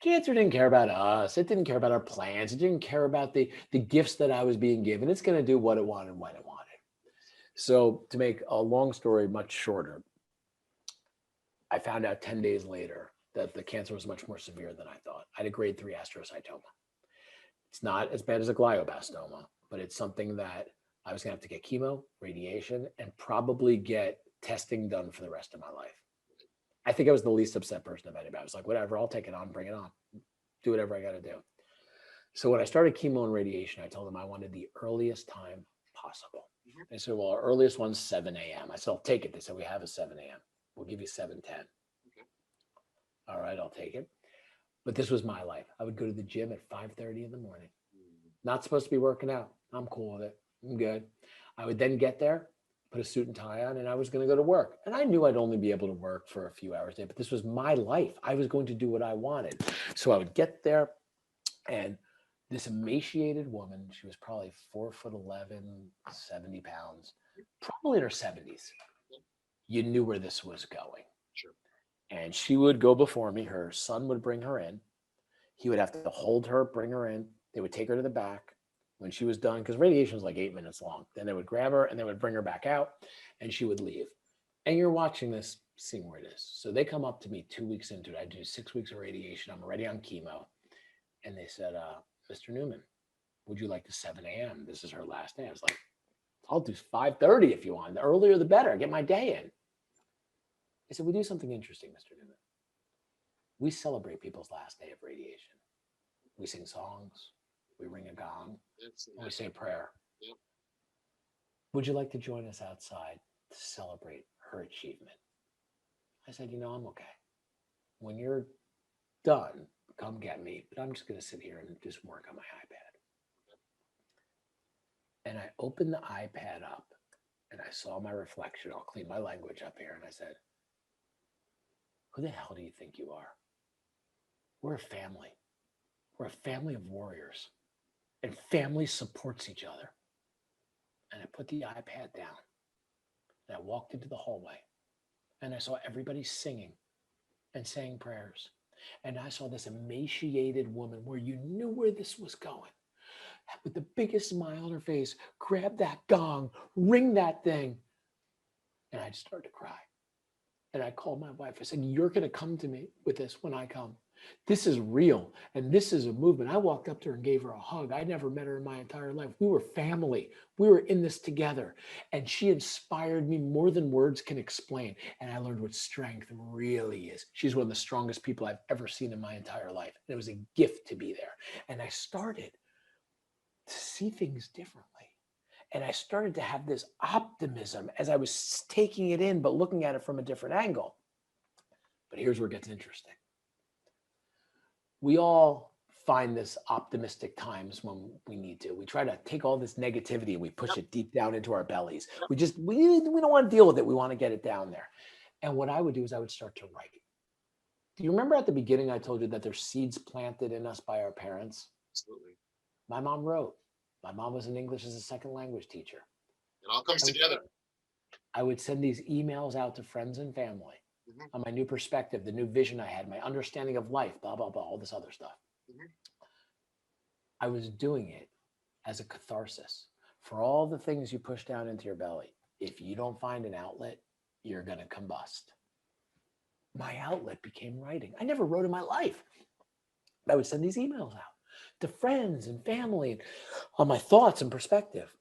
Cancer didn't care about us. It didn't care about our plans. It didn't care about the gifts that I was being given. It's going to do what it wanted when it wanted. So to make a long story much shorter, I found out 10 days later that the cancer was much more severe than I thought. I had a grade 3 astrocytoma. It's not as bad as a glioblastoma, but it's something that I was going to have to get chemo, radiation, and probably get testing done for the rest of my life. I think I was the least upset person of anybody. I was like, whatever, I'll take it on, bring it on. Do whatever I got to do. So when I started chemo and radiation, I told them I wanted the earliest time possible. They said, well, our earliest one's 7 a.m. I said, I'll take it. They said, we have a 7 a.m. We'll give you 7:10. Okay. All right, I'll take it. But this was my life. I would go to the gym at 5:30 in the morning. Not supposed to be working out. I'm cool with it. I'm good. I would then get there, put a suit and tie on, and I was going to go to work. And I knew I'd only be able to work for a few hours a day, but this was my life. I was going to do what I wanted. So I would get there, and this emaciated woman, she was probably 4'11", 70 pounds, probably in her 70s. You knew where this was going. Sure. And she would go before me. Her son would bring her in. He would have to hold her, bring her in. They would take her to the back. When she was done, because radiation was like 8 minutes long, then they would grab her and they would bring her back out and she would leave. And you're watching this, seeing where it is. So they come up to me 2 weeks into it. I do 6 weeks of radiation. I'm already on chemo. And they said, Mr. Newman, would you like to 7 a.m.? This is her last day. I was like, I'll do 5:30 if you want. The earlier, the better. Get my day in. I said, we do something interesting, Mr. Newman. We celebrate people's last day of radiation. We sing songs. We ring a gong. And we say a prayer. Yep. Would you like to join us outside to celebrate her achievement? I said, I'm okay. When you're done, come get me. But I'm just going to sit here and just work on my iPad. And I opened the iPad up and I saw my reflection. I'll clean my language up here. And I said, who the hell do you think you are? We're a family. We're a family of warriors. And family supports each other. And I put the iPad down. And I walked into the hallway. And I saw everybody singing and saying prayers. And I saw this emaciated woman where you knew where this was going. With the biggest smile on her face, grab that gong, ring that thing. And I just started to cry. And I called my wife. I said, you're going to come to me with this when I come. This is real. And this is a movement. I walked up to her and gave her a hug. I never met her in my entire life. We were family. We were in this together. And she inspired me more than words can explain. And I learned what strength really is. She's one of the strongest people I've ever seen in my entire life. And it was a gift to be there. And I started to see things differently. And I started to have this optimism as I was taking it in, but looking at it from a different angle. But here's where it gets interesting. We all find this optimistic times when we need to. We try to take all this negativity and we push it deep down into our bellies. We don't want to deal with it. We want to get it down there. And what I would do is I would start to write. Do you remember at the beginning I told you that there's seeds planted in us by our parents? Absolutely. My mom wrote. My mom was an English as a second language teacher. It all comes together. I would send these emails out to friends and family on my new perspective, the new vision I had, my understanding of life, blah, blah, blah, all this other stuff. I was doing it as a catharsis for all the things you push down into your belly. If you don't find an outlet, you're going to combust. My outlet became writing. I never wrote in my life. I would send these emails out to friends and family on my thoughts and perspective.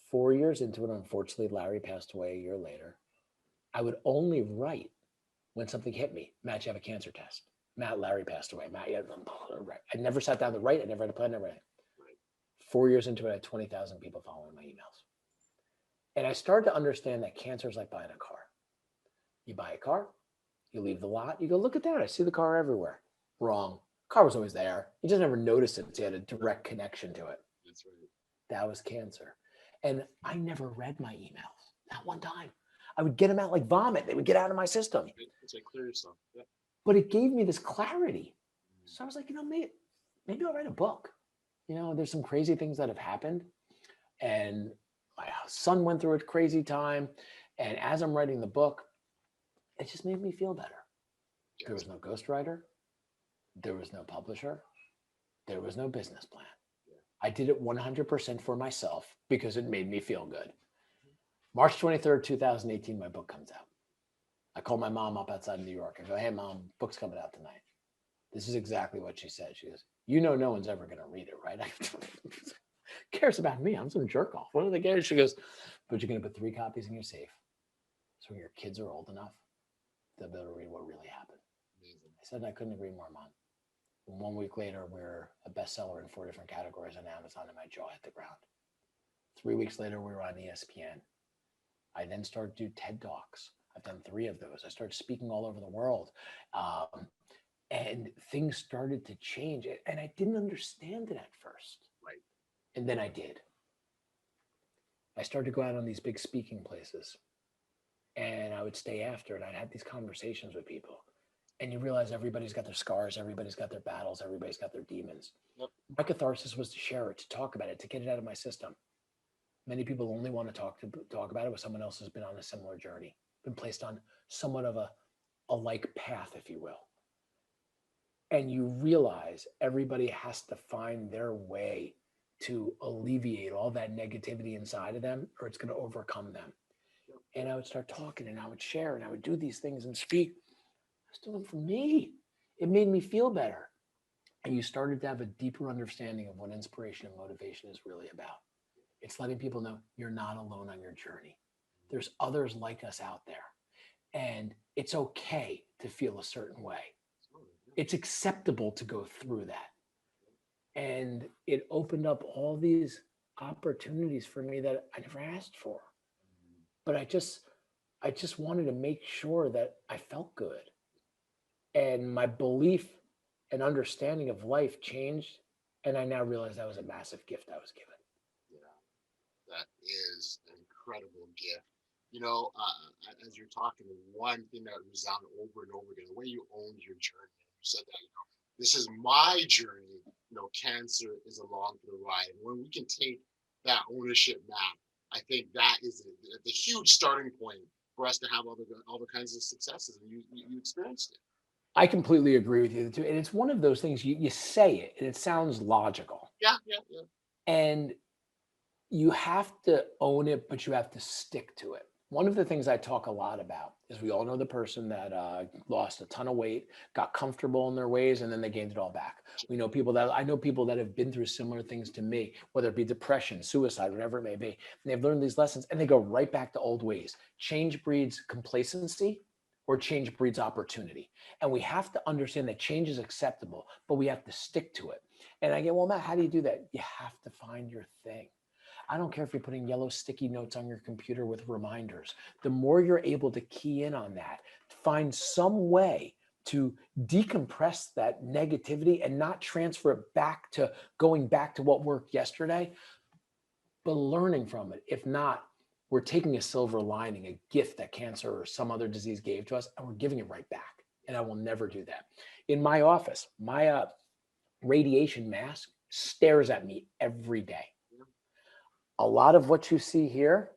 4 years into it, unfortunately, Larry passed away a year later. I would only write when something hit me. Matt, you have a cancer test. Matt, Larry passed away. Matt, yeah, right. I never sat down to write. I never had a plan. Never had. 4 years into it, I had 20,000 people following my emails. And I started to understand that cancer is like buying a car. You buy a car, you leave the lot, you go, look at that. I see the car everywhere. Wrong. Car was always there. You just never noticed it. So you had a direct connection to it. That's right. That was cancer. And I never read my emails. Not one time. I would get them out like vomit. They would get out of my system. It's like clear yourself. Yeah. But it gave me this clarity. So I was like, maybe I'll write a book. There's some crazy things that have happened. And my son went through a crazy time. And as I'm writing the book, it just made me feel better. There was no ghostwriter. There was no publisher. There was no business plan. I did it 100% for myself because it made me feel good. March 23rd, 2018, my book comes out. I call my mom up outside New York. I go, hey, Mom, book's coming out tonight. This is exactly what she said. She goes, no one's ever going to read it, right? Cares about me? I'm some jerk off. What do they care? She goes, but you're going to put 3 copies in your safe. So when your kids are old enough, they'll be able to read what really happened. I said, I couldn't agree more, Mom. 1 week later, we're a bestseller in 4 different categories on Amazon, and my jaw hit the ground. 3 weeks later, we were on ESPN. I then started to do TED Talks. I've done 3 of those. I started speaking all over the world. And things started to change. And I didn't understand it at first. Right. And then I did. I started to go out on these big speaking places. And I would stay after, and I'd have these conversations with people. And you realize everybody's got their scars, everybody's got their battles, everybody's got their demons. Yep. My catharsis was to share it, to talk about it, to get it out of my system. Many people only want to talk about it with someone else who's been on a similar journey, been placed on somewhat of a like path, if you will. And you realize everybody has to find their way to alleviate all that negativity inside of them, or it's going to overcome them. Yep. And I would start talking, and I would share, and I would do these things and speak. I was doing it for me. It made me feel better. And you started to have a deeper understanding of what inspiration and motivation is really about. It's letting people know you're not alone on your journey. There's others like us out there. And it's okay to feel a certain way. It's acceptable to go through that. And it opened up all these opportunities for me that I never asked for. But I just wanted to make sure that I felt good. And my belief and understanding of life changed. And I now realize that was a massive gift I was given. Yeah, that is an incredible gift. As you're talking, one thing that resounded over and over again, the way you owned your journey. You said that, this is my journey. Cancer is along for the ride. And when we can take that ownership back, I think that is the huge starting point for us to have all the kinds of successes. And you experienced it. I completely agree with you too. And it's one of those things you say it and it sounds logical. Yeah. And you have to own it, but you have to stick to it. One of the things I talk a lot about is we all know the person that lost a ton of weight, got comfortable in their ways, and then they gained it all back. I know people that have been through similar things to me, whether it be depression, suicide, whatever it may be. And they've learned these lessons and they go right back to old ways. Change breeds complacency or change breeds opportunity. And we have to understand that change is acceptable, but we have to stick to it. And I go, well, Matt, how do you do that? You have to find your thing. I don't care if you're putting yellow sticky notes on your computer with reminders. The more you're able to key in on that, find some way to decompress that negativity and not transfer it back to going back to what worked yesterday, but learning from it. If not, we're taking a silver lining, a gift that cancer or some other disease gave to us, and we're giving it right back. And I will never do that. In my office, my radiation mask stares at me every day. A lot of what you see here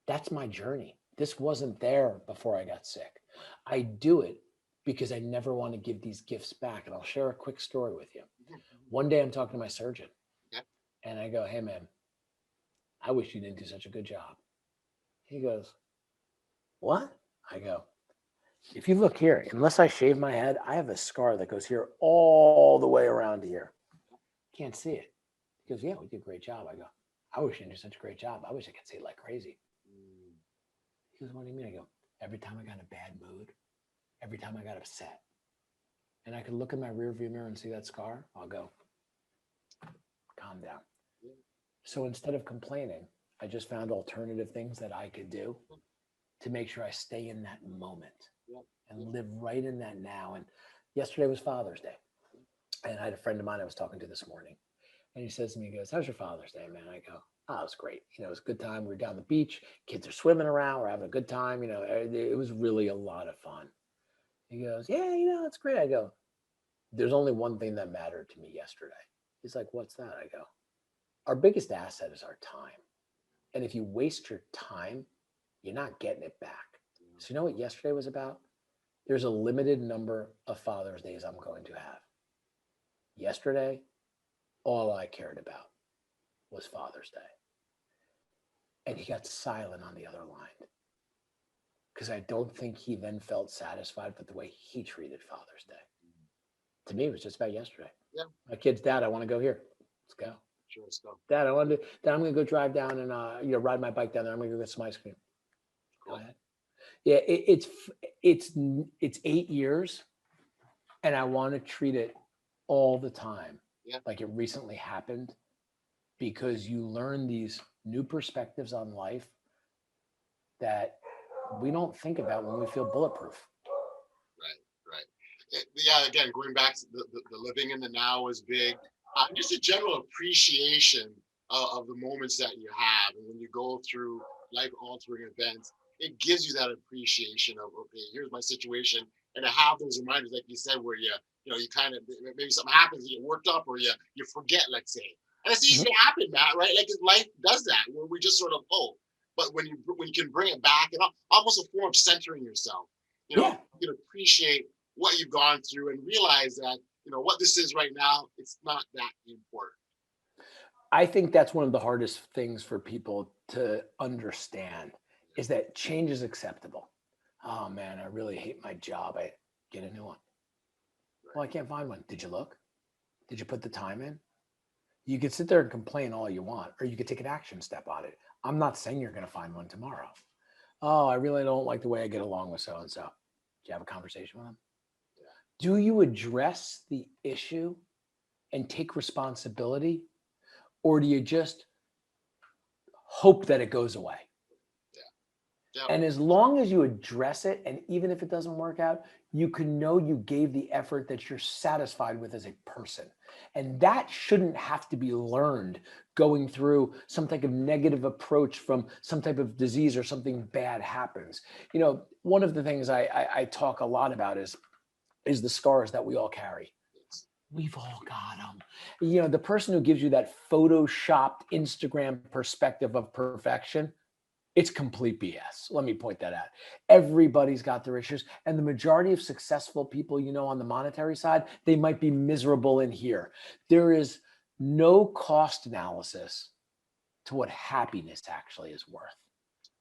That's my journey. This wasn't there before I got sick. I do it because I never want to give these gifts back. And I'll share a quick story with you. One day I'm talking to my surgeon and I go, hey, man, I wish you didn't do such a good job. He goes, what? I go, if you look here, unless I shave my head, I have a scar that goes here all the way around here. Can't see it. He goes, yeah, we did a great job. I go, I wish you did such a great job. I wish I could see it like crazy. He goes, what do you mean? I go, every time I got in a bad mood, every time I got upset, and I could look in my rearview mirror and see that scar, I'll go, calm down. So instead of complaining, I just found alternative things that I could do to make sure I stay in that moment and live right in that now. And yesterday was Father's Day. And I had a friend of mine I was talking to this morning. And he says to me, he goes, how's your Father's Day, man? I go, oh, it was great. You know, it was a good time. We were down the beach. Kids are swimming around. We're having a good time. You know, it was really a lot of fun. He goes, yeah, you know, it's great. I go, there's only one thing that mattered to me yesterday. He's like, what's that? I go, our biggest asset is our time. And if you waste your time, you're not getting it back. So you know what yesterday was about? There's a limited number of Father's Days I'm going to have. Yesterday, all I cared about was Father's Day. And he got silent on the other line because I don't think he then felt satisfied with the way he treated Father's Day. To me, it was just about yesterday. Yeah. My kid's, Dad, I want to go here. Let's go. Sure, let's go. Dad, I'm going to go drive down and ride my bike down there. I'm going to go get some ice cream. Go ahead. Yeah, it's 8 years, and I want to treat it all the time like it recently happened, because you learn these new perspectives on life that we don't think about when we feel bulletproof. Right. Yeah, again, going back to the living in the now is big. Just a general appreciation of the moments that you have. And when you go through life-altering events, it gives you that appreciation of, okay, here's my situation. And to have those reminders, like you said, where you kind of, maybe something happens, you get worked up, or you forget, let's say. And it's easy to happen, Matt, right? Like life does that, where we just sort of, but when you can bring it back, and almost a form of centering yourself, you can appreciate what you've gone through and realize that, what this is right now, it's not that important. I think that's one of the hardest things for people to understand, is that change is acceptable. Oh man, I really hate my job. I get a new one. Well, I can't find one. Did you look? Did you put the time in? You could sit there and complain all you want, or you could take an action step on it. I'm not saying you're going to find one tomorrow. Oh, I really don't like the way I get along with so-and-so. Did you have a conversation with them? Do you address the issue and take responsibility, or do you just hope that it goes away? And as long as you address it, and even if it doesn't work out, you can know you gave the effort that you're satisfied with as a person. And that shouldn't have to be learned going through some type of negative approach from some type of disease or something bad happens. One of the things I talk a lot about is the scars that we all carry. We've all got them. The person who gives you that photoshopped Instagram perspective of perfection, it's complete BS. Let me point that out. Everybody's got their issues. And the majority of successful people, on the monetary side, they might be miserable in here. There is no cost analysis to what happiness actually is worth.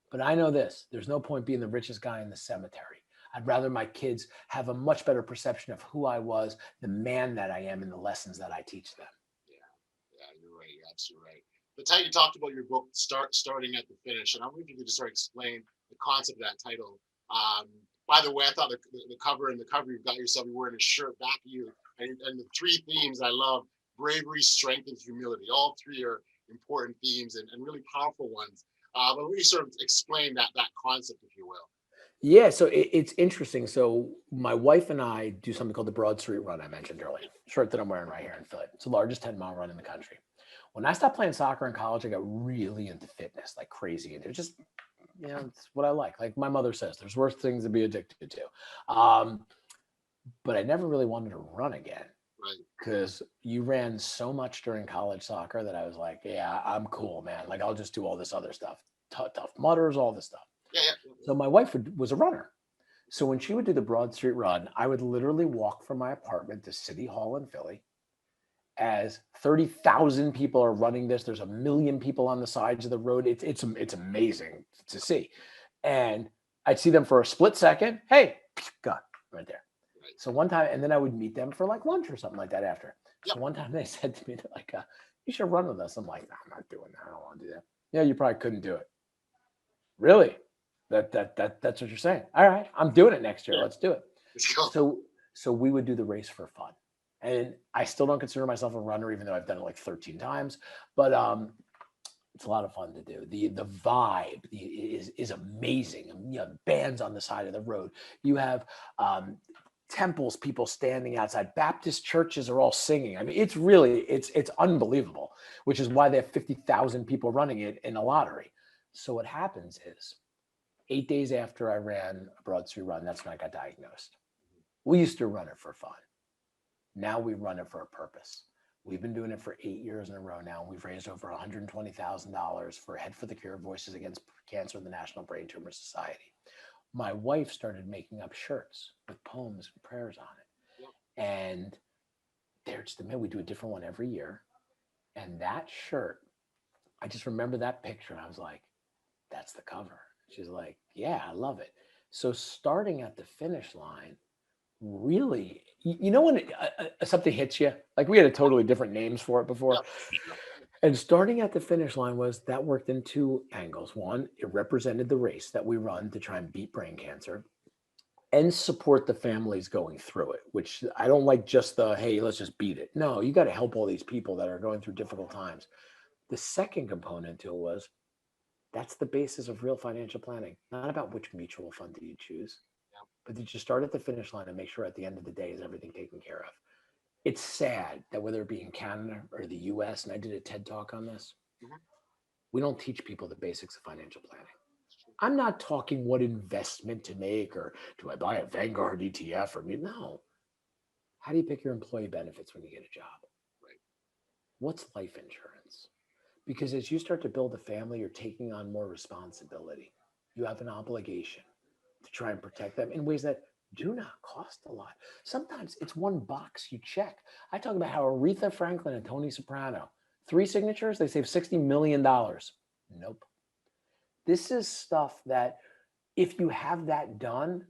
But I know this, there's no point being the richest guy in the cemetery. I'd rather my kids have a much better perception of who I was, the man that I am, and the lessons that I teach them. Yeah, you're right. You're absolutely right. The time you talked about your book, starting at the finish, and I wonder if you could just sort of explain the concept of that title. By the way, I thought the cover you've got yourself, you're wearing a shirt back of you, and the three themes I love: bravery, strength, and humility. All three are important themes and really powerful ones. But really sort of explain that concept, if you will. Yeah, so it's interesting. So my wife and I do something called the Broad Street Run I mentioned earlier, shirt that I'm wearing right here in Philly. It's the largest 10-mile run in the country. When I stopped playing soccer in college, I got really into fitness, like crazy. And it's just, it's what I like. Like my mother says, there's worse things to be addicted to. But I never really wanted to run again. Right. Because you ran so much during college soccer that I was like, yeah, I'm cool, man. Like I'll just do all this other stuff. tough mutters, all this stuff. Yeah. So my wife was a runner. So when she would do the Broad Street Run, I would literally walk from my apartment to City Hall in Philly as 30,000 people are running this. There's 1 million people on the sides of the road. It's amazing to see. And I'd see them for a split second. Hey, gone right there. Right. So one time, and then I would meet them for like lunch or something like that after. Yep. So one time they said to me, they're like, you should run with us. I'm like, no, I'm not doing that. I don't want to do that. Yeah, you probably couldn't do it. Really? That's what you're saying. All right, I'm doing it next year. Let's do it. So we would do the race for fun. And I still don't consider myself a runner, even though I've done it like 13 times. But it's a lot of fun to do. The vibe is amazing. You have bands on the side of the road. You have temples, people standing outside. Baptist churches are all singing. I mean, it's unbelievable, which is why they have 50,000 people running it in a lottery. So what happens is 8 days after I ran a Broad Street Run, that's when I got diagnosed. We used to run it for fun. Now we run it for a purpose. We've been doing it for 8 years in a row now. We've raised over $120,000 for Head for the Cure, Voices Against Cancer, and the National Brain Tumor Society. My wife started making up shirts with poems and prayers on it. Yeah. And they're just we do a different one every year. And that shirt, I just remember that picture. And I was like, that's the cover. She's like, yeah, I love it. So starting at the finish line, really, you know, when something hits you, like we had totally different names for it before. Yeah. And starting at the finish line that worked in two angles. One, it represented the race that we run to try and beat brain cancer and support the families going through it, which I don't like just hey, let's just beat it. No, you got to help all these people that are going through difficult times. The second component to it was, that's the basis of real financial planning, not about which mutual fund do you choose, but did you start at the finish line and make sure at the end of the day is everything taken care of? It's sad that whether it be in Canada or the US, and I did a TED talk on this, we don't teach people the basics of financial planning. I'm not talking what investment to make or do I buy a Vanguard ETF or no. How do you pick your employee benefits when you get a job? Right. What's life insurance? Because as you start to build a family, you're taking on more responsibility. You have an obligation to try and protect them in ways that do not cost a lot. Sometimes it's one box you check. I talk about how Aretha Franklin and Tony Soprano, 3 signatures, they saved $60 million. Nope. This is stuff that if you have that done,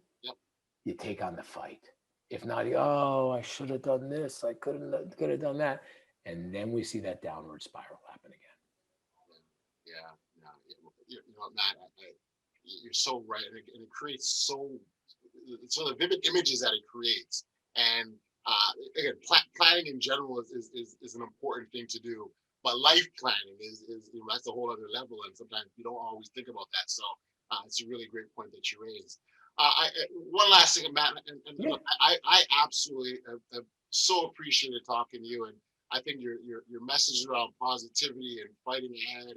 you take on the fight. If not, I should have done this. I could have done that. And then we see that downward spiral happen again. Yeah. You know, Matt, you're so right, and it creates so the vivid images that it creates, and again, planning in general is an important thing to do, but life planning is that's a whole other level, and sometimes you don't always think about that. So it's a really great point that you raised. One last thing, Matt, and look, I absolutely have so appreciated talking to you, and I think your message around positivity and fighting ahead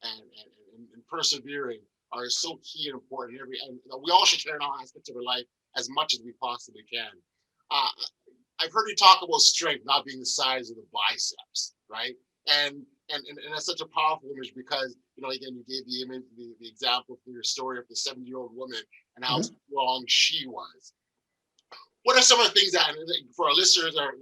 and persevering are so key and important. And we all should care in all aspects of our life as much as we possibly can. I've heard you talk about strength not being the size of the biceps, right? And that's such a powerful image because, you know, again, you gave the image, the example for your story of the 70-year-old woman and how strong she was. What are some of the things that, for our listeners that are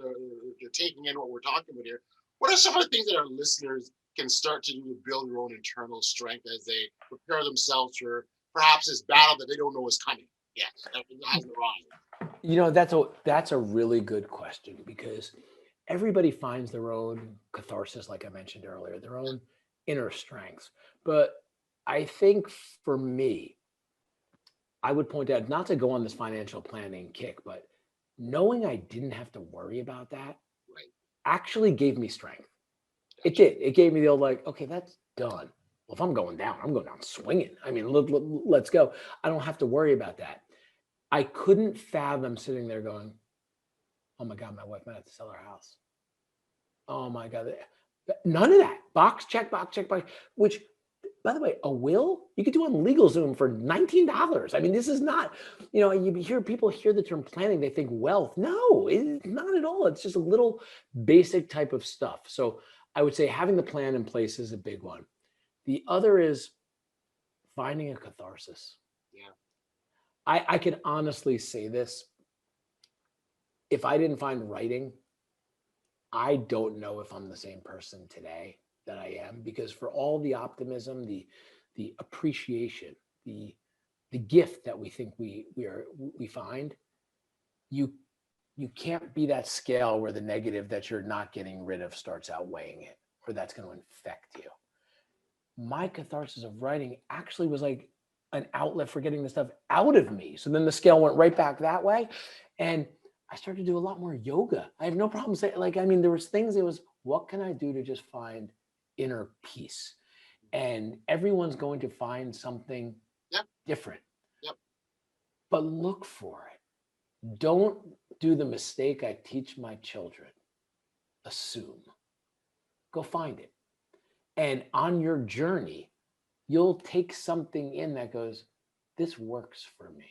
taking in what we're talking about here, what are some of the things that our listeners can start to do to build their own internal strength as they prepare themselves for perhaps this battle that they don't know is coming? Yes, that hasn't arrived. You know, that's a really good question because everybody finds their own catharsis, like I mentioned earlier, their own inner strengths. But I think for me, I would point out, not to go on this financial planning kick, but knowing I didn't have to worry about that actually gave me strength. It did. It gave me the old okay, that's done. Well, if I'm going down swinging. I mean, let's go. I don't have to worry about that. I couldn't fathom sitting there going, oh my God, my wife might have to sell her house. Oh my God. None of that. Box check, which, by the way, a will you could do on LegalZoom for $19. I mean, this is not, you hear people hear the term planning, they think wealth. No, it's not at all. It's just a little basic type of stuff. So I would say having the plan in place is a big one. The other is finding a catharsis. Yeah. I can honestly say this. If I didn't find writing, I don't know if I'm the same person today that I am, because for all the optimism, the appreciation, the gift that we think we find, you you can't be that scale where the negative that you're not getting rid of starts outweighing it, or that's going to infect you. My catharsis of writing actually was like an outlet for getting the stuff out of me. So then the scale went right back that way. And I started to do a lot more yoga. I have no problem saying, like, I mean, there was things, it was, what can I do to just find inner peace? And everyone's going to find something different, but look for it. Don't do the mistake I teach my children. Assume. Go find it. And on your journey, you'll take something in that goes, this works for me.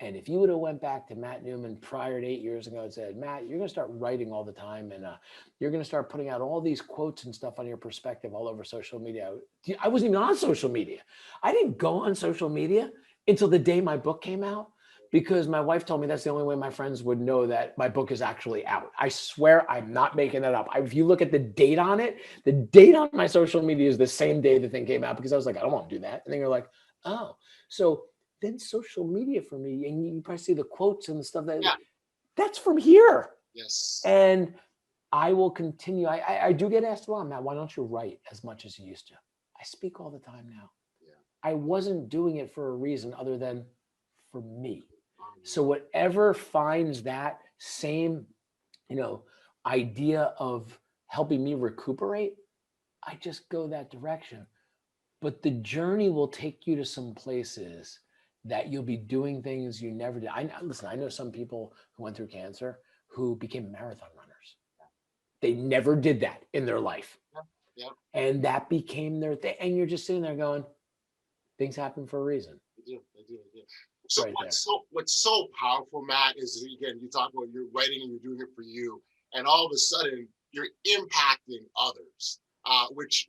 And if you would have went back to Matt Newman prior to 8 years ago and said, Matt, you're going to start writing all the time, and you're going to start putting out all these quotes and stuff on your perspective all over social media. I wasn't even on social media. I didn't go on social media until the day my book came out, because my wife told me that's the only way my friends would know that my book is actually out. I swear I'm not making that up. If you look at the date on it, the date on my social media is the same day the thing came out, because I was like, I don't want to do that. And then you're like, oh, so then social media for me, and you probably see the quotes and the stuff that's from here. Yes. And I will continue. I do get asked a lot, Matt, why don't you write as much as you used to? I speak all the time now. Yeah. I wasn't doing it for a reason other than for me. So whatever finds that same, idea of helping me recuperate, I just go that direction. But the journey will take you to some places that you'll be doing things you never did. I know some people who went through cancer who became marathon runners. They never did that in their life. Yeah. And that became their thing. And you're just sitting there going, things happen for a reason. They do. So Right what's so powerful, Matt, is, again, you talk about you're writing and you're doing it for you, and all of a sudden you're impacting others, which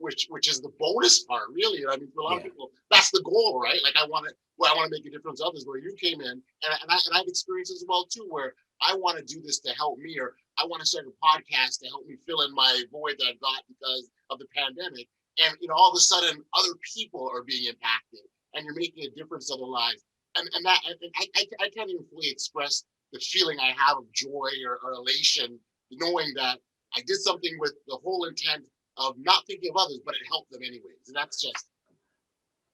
is the bonus part, really. I mean, for a lot of people, that's the goal, right? Like, I want to make a difference to others. Where you came in, and I've experienced as well too, where I want to do this to help me, or I want to start a podcast to help me fill in my void that I've got because of the pandemic, and all of a sudden other people are being impacted, and you're making a difference in their lives. And that, I can't even fully express the feeling I have of joy or elation, knowing that I did something with the whole intent of not thinking of others, but it helped them anyways. And that's just.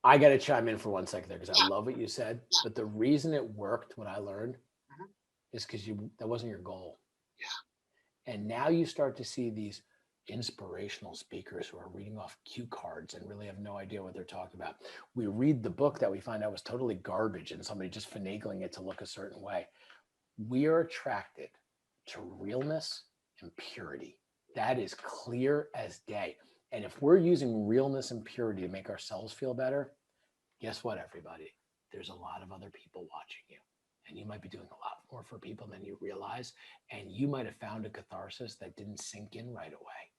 I got to chime in for 1 second there, because I love what you said. But the reason it worked, what I learned, is because that wasn't your goal. Yeah. And now you start to see these inspirational speakers who are reading off cue cards and really have no idea what they're talking about. We read the book that we find out was totally garbage and somebody just finagling it to look a certain way. We are attracted to realness and purity. That is clear as day. And if we're using realness and purity to make ourselves feel better, guess what, everybody? There's a lot of other people watching you. And you might be doing a lot more for people than you realize. And you might have found a catharsis that didn't sink in right away.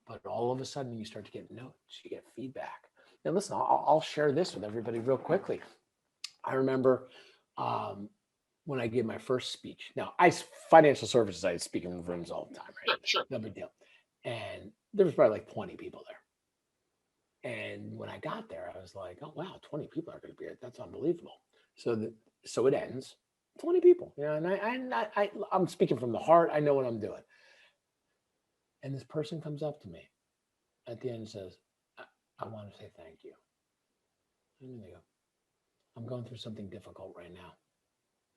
But all of a sudden, you start to get notes, you get feedback. Now, listen, I'll share this with everybody real quickly. I remember when I gave my first speech. Now, financial services, I speak in rooms all the time, right? Sure. No big deal. And there was probably like 20 people there. And when I got there, I was like, oh, wow, 20 people are going to be here. That's unbelievable. So it ends. 20 people, and I'm speaking from the heart. I know what I'm doing. And this person comes up to me at the end and says, I want to say thank you. And they go, I'm going through something difficult right now.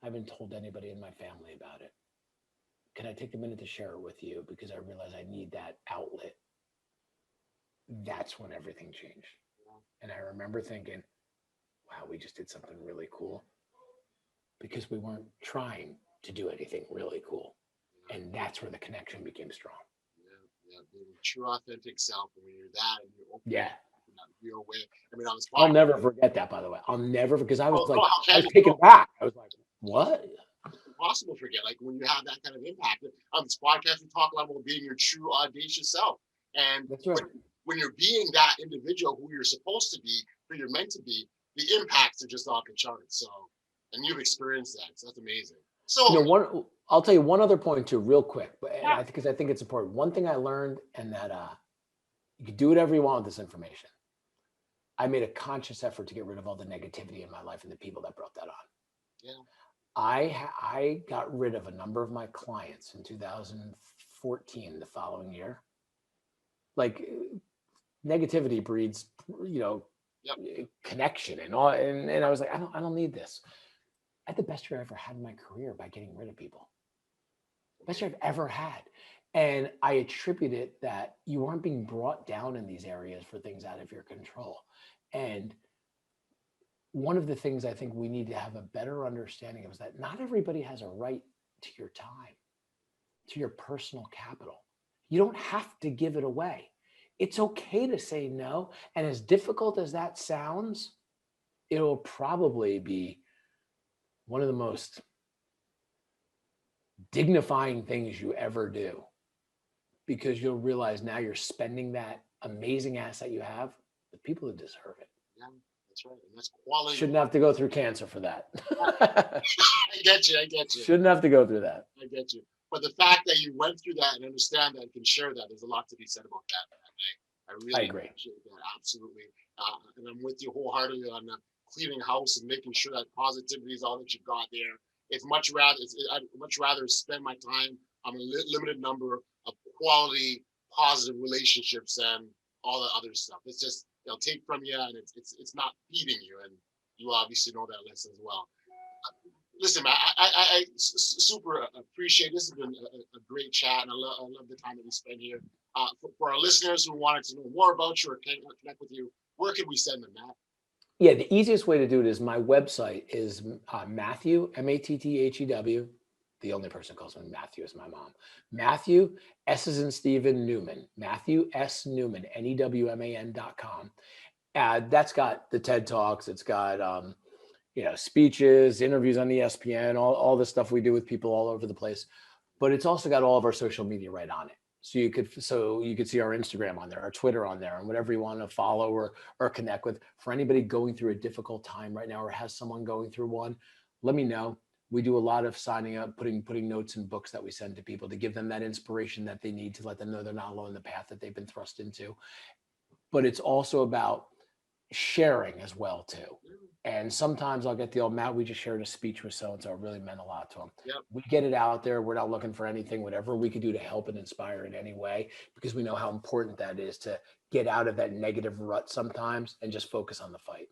I haven't told anybody in my family about it. Can I take a minute to share it with you? Because I realize I need that outlet. That's when everything changed. And I remember thinking, wow, we just did something really cool, because we weren't trying to do anything really cool. And that's where the connection became strong. Yeah, being true, authentic self, and when you're that, and you're open, in that real way. I mean, I'll never forget that, by the way. I'll never, because I was I was taken back. back. I was like, what? It's impossible to forget. Like, when you have that kind of impact. On this podcast, we talk a lot about being your true, audacious self. And that's right. When you're being that individual who you're supposed to be, who you're meant to be, the impacts are just off the charts. So, and you've experienced that, so that's amazing. So, I'll tell you one other point too, real quick, because I think it's important. One thing I learned, and that you can do whatever you want with this information. I made a conscious effort to get rid of all the negativity in my life and the people that brought that on. Yeah. I got rid of a number of my clients in 2014, the following year. Like, negativity breeds, connection and all. And I was like, I don't need this. I had the best year I ever had in my career by getting rid of people. Best year I've ever had. And I attribute it that you aren't being brought down in these areas for things out of your control. And one of the things I think we need to have a better understanding of is that not everybody has a right to your time, to your personal capital. You don't have to give it away. It's okay to say no. And as difficult as that sounds, it will probably be one of the most dignifying things you ever do, because you'll realize now you're spending that amazing asset you have, the people who deserve it. Yeah, that's right. And that's quality. Shouldn't have to go through cancer for that. I get you. Shouldn't have to go through that. I get you. But the fact that you went through that and understand that and can share that, there's a lot to be said about that. I really agree. Appreciate that. Absolutely. And I'm with you wholeheartedly on cleaning house and making sure that positivity is all that you've got there. I'd much rather spend my time on a limited number of quality, positive relationships than all the other stuff. It's just, they'll take from you, and it's not feeding you. And you obviously know that lesson as well. Listen, man, I super appreciate this. Has been a great chat, and I love the time that we spent here. For our listeners who wanted to know more about you or connect with you, where can we send them, Matt? Yeah, the easiest way to do it is my website is Matthew, Mathew. The only person who calls me Matthew is my mom. Matthew, S as in Stephen, Newman. Matthew S. Newman, NEWMAN.com. That's got the TED Talks. It's got speeches, interviews on ESPN, all the stuff we do with people all over the place. But it's also got all of our social media right on it. So you could see our Instagram on there, our Twitter on there, and whatever you want to follow or connect with. For anybody going through a difficult time right now or has someone going through one, let me know. We do a lot of signing up, putting notes in books that we send to people to give them that inspiration that they need, to let them know they're not alone in the path that they've been thrust into. But it's also about sharing as well too. And sometimes I'll get the old, Matt, we just shared a speech with so-and-so. It really meant a lot to them. Yep. We get it out there. We're not looking for anything, whatever we could do to help and inspire in any way, because we know how important that is to get out of that negative rut sometimes and just focus on the fight.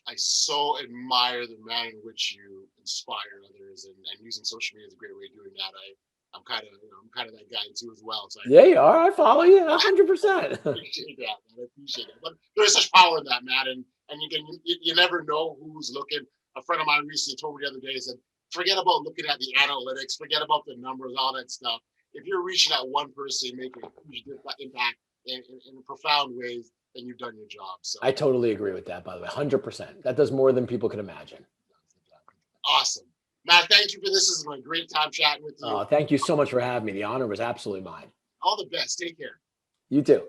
I so admire the manner in which you inspire others, and using social media is a great way of doing that. I'm kind of that guy too as well. So Yeah, you are. I follow you 100%. I appreciate that. I appreciate that. But there's such power in that, Matt, and you never know who's looking. A friend of mine recently told me the other day, he said, forget about looking at the analytics, forget about the numbers, all that stuff. If you're reaching that one person, making a huge impact in profound ways, then you've done your job. So I totally agree with that, by the way, 100%. That does more than people can imagine. Awesome. Matt, thank you for this. This has been a great time chatting with you. Thank you so much for having me. The honor was absolutely mine. All the best. Take care. You too.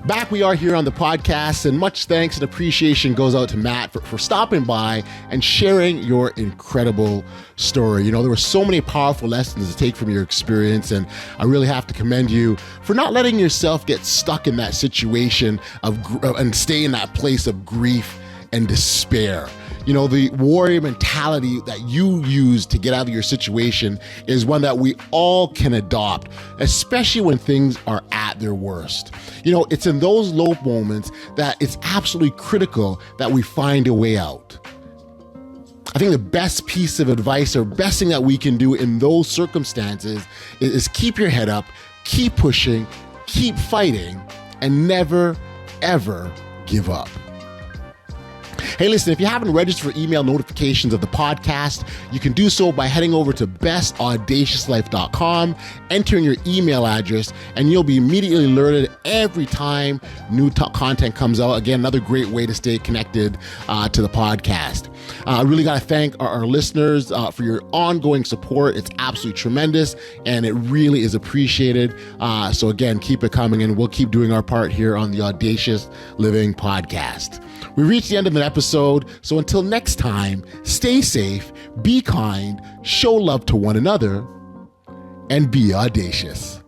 Back we are here on the podcast, and much thanks and appreciation goes out to Matt for stopping by and sharing your incredible story. There were so many powerful lessons to take from your experience, and I really have to commend you for not letting yourself get stuck in that situation and stay in that place of grief and despair. The warrior mentality that you use to get out of your situation is one that we all can adopt, especially when things are at their worst. It's in those low moments that it's absolutely critical that we find a way out. I think the best piece of advice or best thing that we can do in those circumstances is keep your head up, keep pushing, keep fighting, and never, ever give up. Hey, listen, if you haven't registered for email notifications of the podcast, you can do so by heading over to bestaudaciouslife.com, entering your email address, and you'll be immediately alerted every time new content comes out. Again, another great way to stay connected to the podcast. I really got to thank our listeners for your ongoing support. It's absolutely tremendous, and it really is appreciated. So again, keep it coming, and we'll keep doing our part here on the Audacious Living Podcast. We reached the end of an episode, so until next time, stay safe, be kind, show love to one another, and be audacious.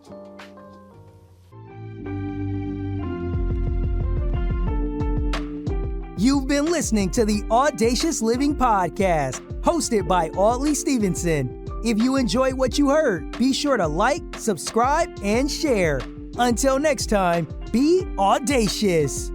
You've been listening to the Audacious Living Podcast, hosted by Audley Stevenson. If you enjoyed what you heard, be sure to like, subscribe, and share. Until next time, be audacious.